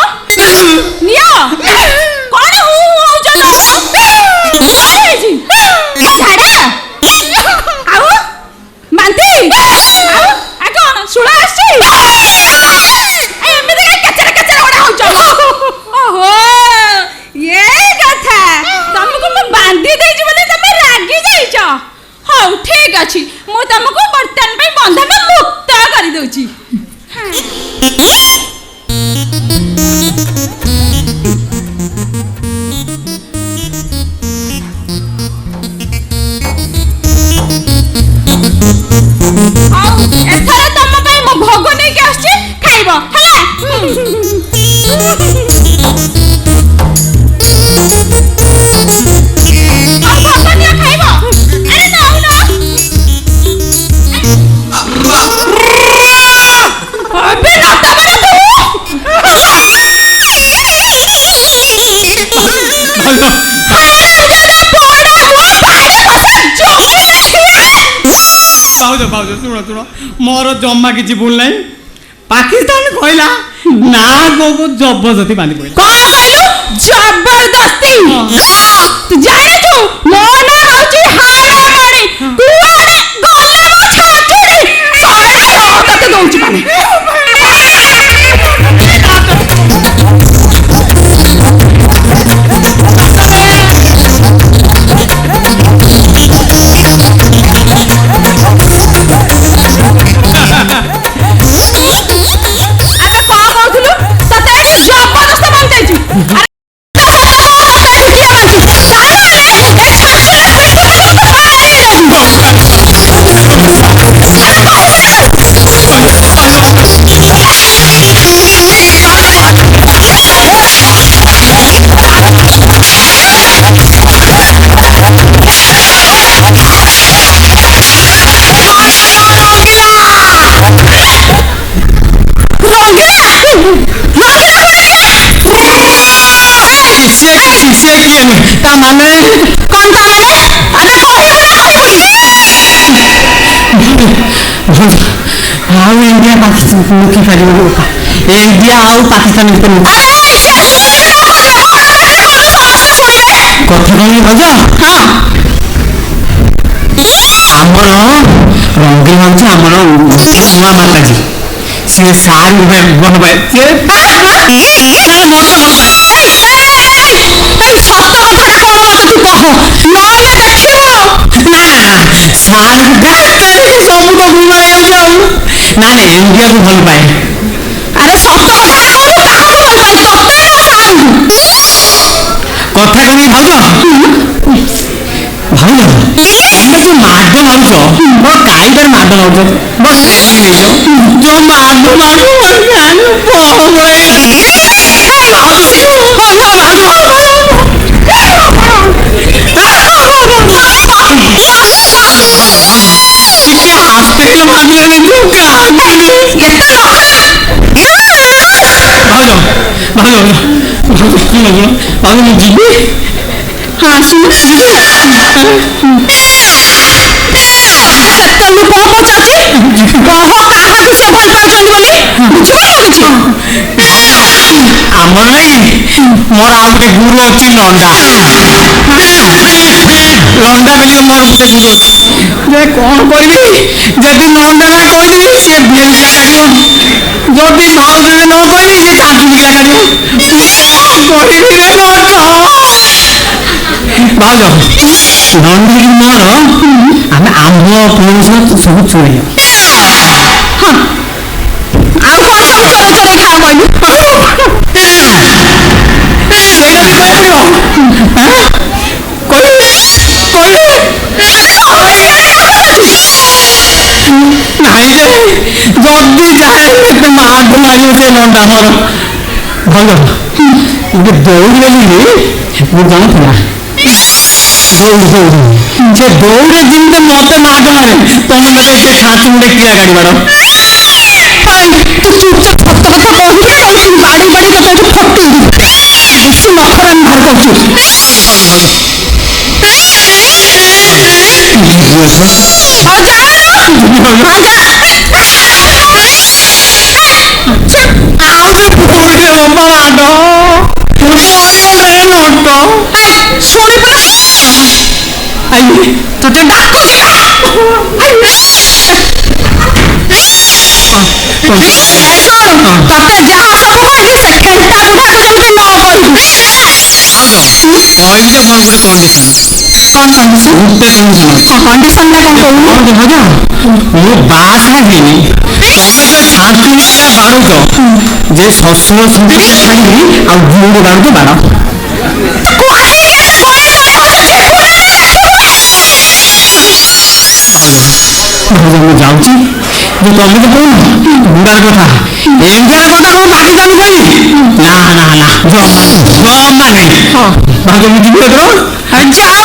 S2: ନିଅ। କଣ ହଉଛ? କଣ ହେଇଛି? ଝାଡା ଆଉ ବାନ୍ତି ଆଉ କଣ ଶୁଳ ଆସିଛି? ଏମିତି କେଚେର କେଚେର ଗୋଟେ ହଉଛ? ଓହୋ, ଏ କଥା। ତମକୁ ମୁଁ ବାନ୍ଧି ଦେଇଛି ବୋଲି ତମେ ରାଗି ଯାଇଛ। ହଉ ଠିକ ଅଛି, ମୁଁ ତମକୁ ବର୍ତ୍ତମାନ ପାଇଁ ବନ୍ଧନ ମୁକ୍ତ କରିଦଉଛି। ଆଉ ଏଥର ତମ ପାଇଁ ମୁଁ ଭୋଗ ନେଇକି ଆସିଛି, ଖାଇବ ହେଲା। ଆଉ ଭୋଗ ନିଅ, ଖାଇବ। ଆରେ ନଉନ। ଅବେ ନଟ କର ତୁ।
S9: ଭାଉଜ ଭାଉଜ ଶୁଣ ଶୁଣ, ମୋର ଜମା କିଛି ଭୁଲ ନାହିଁ। ପାକିସ୍ତାନ କହିଲା ନା ଗୋକୁ ଜବରଦସ୍ତି ବାନ୍ଧି ପଇଲା।
S2: କଣ କହିଲୁ? ଜବରଦସ୍ତି? ତୁ ଜାଣିଛୁ ମୋ ନାଁ ହଉଛି ହାରାମଣି। କୁଆଡେ ଗଲେ ମୋ ଛାଚୁଡି ଶହେ ତତେ ଦଉଛି ମାନେ।
S9: ତା ମାନେ
S2: କଣ ତା ମାନେ? ଆରେ
S9: ଆଉ ଇଣ୍ଡିଆ ପାକିସ୍ତାନ ମୁଖି ପାରିବ। ଇଣ୍ଡିଆ ଆଉ ପାକିସ୍ତାନ ଭିତରେ ଭାଉଜ ଆମର ରଙ୍ଗୀନ ଭାଉଜ ଆମର ନୂଆ ମାତାଜୀ ସିଏ ସାର୍ ଭଲ ପାଏ ସିଏ ସବୁ ତ ଭୁଲ ହେଇଯାଉଛି ଆଉ ନା ନା ଏମିତିଆକୁ ଭଲ ପାଏ
S6: ଆରେ ସତ କଥା କହିଲୁ, କାହାକୁ ଭଲ ପାଏ, ତତେ ନା ସାରଙ୍କୁ?
S9: କଥା କହି ଭାଉଜ ଭାଉଜ ଏ ଯୋଉ ମାଡ଼ ମାରୁଛ ମୋ କାଇଁଟାରେ ମାଡ଼ ମାରୁଛ ମୋ ଟ୍ରେନିଂ ହେଇଛ ଯୋଉ ମାଡ଼ ମାରୁ ଟିକେ ହାତ ମାଗିଲାଣି ଯୋଉ କାନ୍ଦିଲି ଭାଉଜ ଭାଉଜ ଭାଉଜ ଭାଉଜ ମୁଁ ଯିବି
S6: ଆସୁନୁ ସେତେବେଳୁ କଣ ପଚାରୁଛି, କହ କାହାକୁ ସେ ଭଲ ପାଉଛନ୍ତି ବୋଲି, ବୁଝିପାରୁନ କିଛି?
S9: ଆମର ନାଇଁ ମୋର ଆଉ ଗୋଟେ ଗୁରୁ ଅଛି ଲଣ୍ଡା ଲଣ୍ଡା ବୋଲି ମୋର ଗୋଟେ ଗୁରୁ ଅଛି ଯେ କଣ କହିବି ଯଦି ଲଣ୍ଡା ନା କହିଦେବି ସିଏ ବିଏଲଟା କାଟିବ ଯଦି ଭାଉଜରେ ନ କହିବି ସିଏ ଛାଞ୍ଚୁଳିଟା କାଟିବ ମୁଁ କଣ କହିବି ରେ ଲଣ୍ଡା ଭାଉଜ ଲଣ୍ଡା ମୋର ଆମେ ଆମ୍ବ ପଣସ ସବୁ ଚୋରେଇବା
S6: ଆଉ କଣ ସବୁ ଚୋର ଚୋରେଇ ଖାଅ କହିଲୁ?
S9: ସେଇଟା ବି କହିପାରିବ କହିବି ନାଇଁ ଯେ ଯଦି ଯାଏ ଏତେ ମାଡ଼ ମାରିବ ସେ ଲଣ୍ଡା ମୋର ଭଲ ଗୋଟେ ଦୌଡ଼ି ବୋଲିକି ମୁଁ ଜାଣୁଥିଲା ଦୌଡ଼ି ସେ ଦୌଡ଼ି ଯେମିତି ମତେ ମାଡ଼ ମାରେ ତମେ ମତେ ସେ ଛାଞ୍ଚି ମୁଣ୍ଡେ କିଳା ଗାଡ଼ି ମାଡ଼
S6: ତୁ ଚୁପଚାପ ସତ କଥା କହିବୁ, ନହେଲେ ତୁ ବାଡ଼ି ବାଡ଼ି ତତେ ଏଠି ଫଟେଇବି, ବେଶୀ ନଖରା ବାହାର କରୁଛୁ।
S9: ତତେ ଡାକୁଛି
S6: ତତେ ଯାହା ସବୁ କହିଲି ସେ କେନ୍ତା ବୁଢାକୁ ଯେମିତି ନ କହିବୁ।
S9: କହିବି ଯେ ମୋର ଗୋଟେ କଣ୍ଡିସନ
S6: କଣ କଣ୍ଡିସନ?
S9: ଗୋଟେ କଣ୍ଡିସନ
S6: କଣ୍ଡିସନଟା କଣ କହିବୁ?
S9: ଭାଉଜ ମୁଁ ବାହା ହେଇନି ତମେ ତ ଛାଞ୍ଚୁଳିଟା ବାଡ଼ୁଛ ଯେ ଶ୍ୱଶୁର ଶ୍ୱଶୁର ଛାଡ଼ିକି ଆଉ ଝିଅକୁ ବାଡ଼ୁଛ ବାଡ଼ ଭାଉଜ ମୁଁ ଯାଉଛି ଯେ ତମେ ତ କହୁନ ବୁଢ଼ାର କଥା ଏମିତିଆ କଥା କଣ ପାକିସ୍ତାନ କହିବି ନା ନା ନା ଜମା ନାହିଁ ଭାଉଜ ମୁଁ ଯିବି ଏଥର
S6: ଯାଅ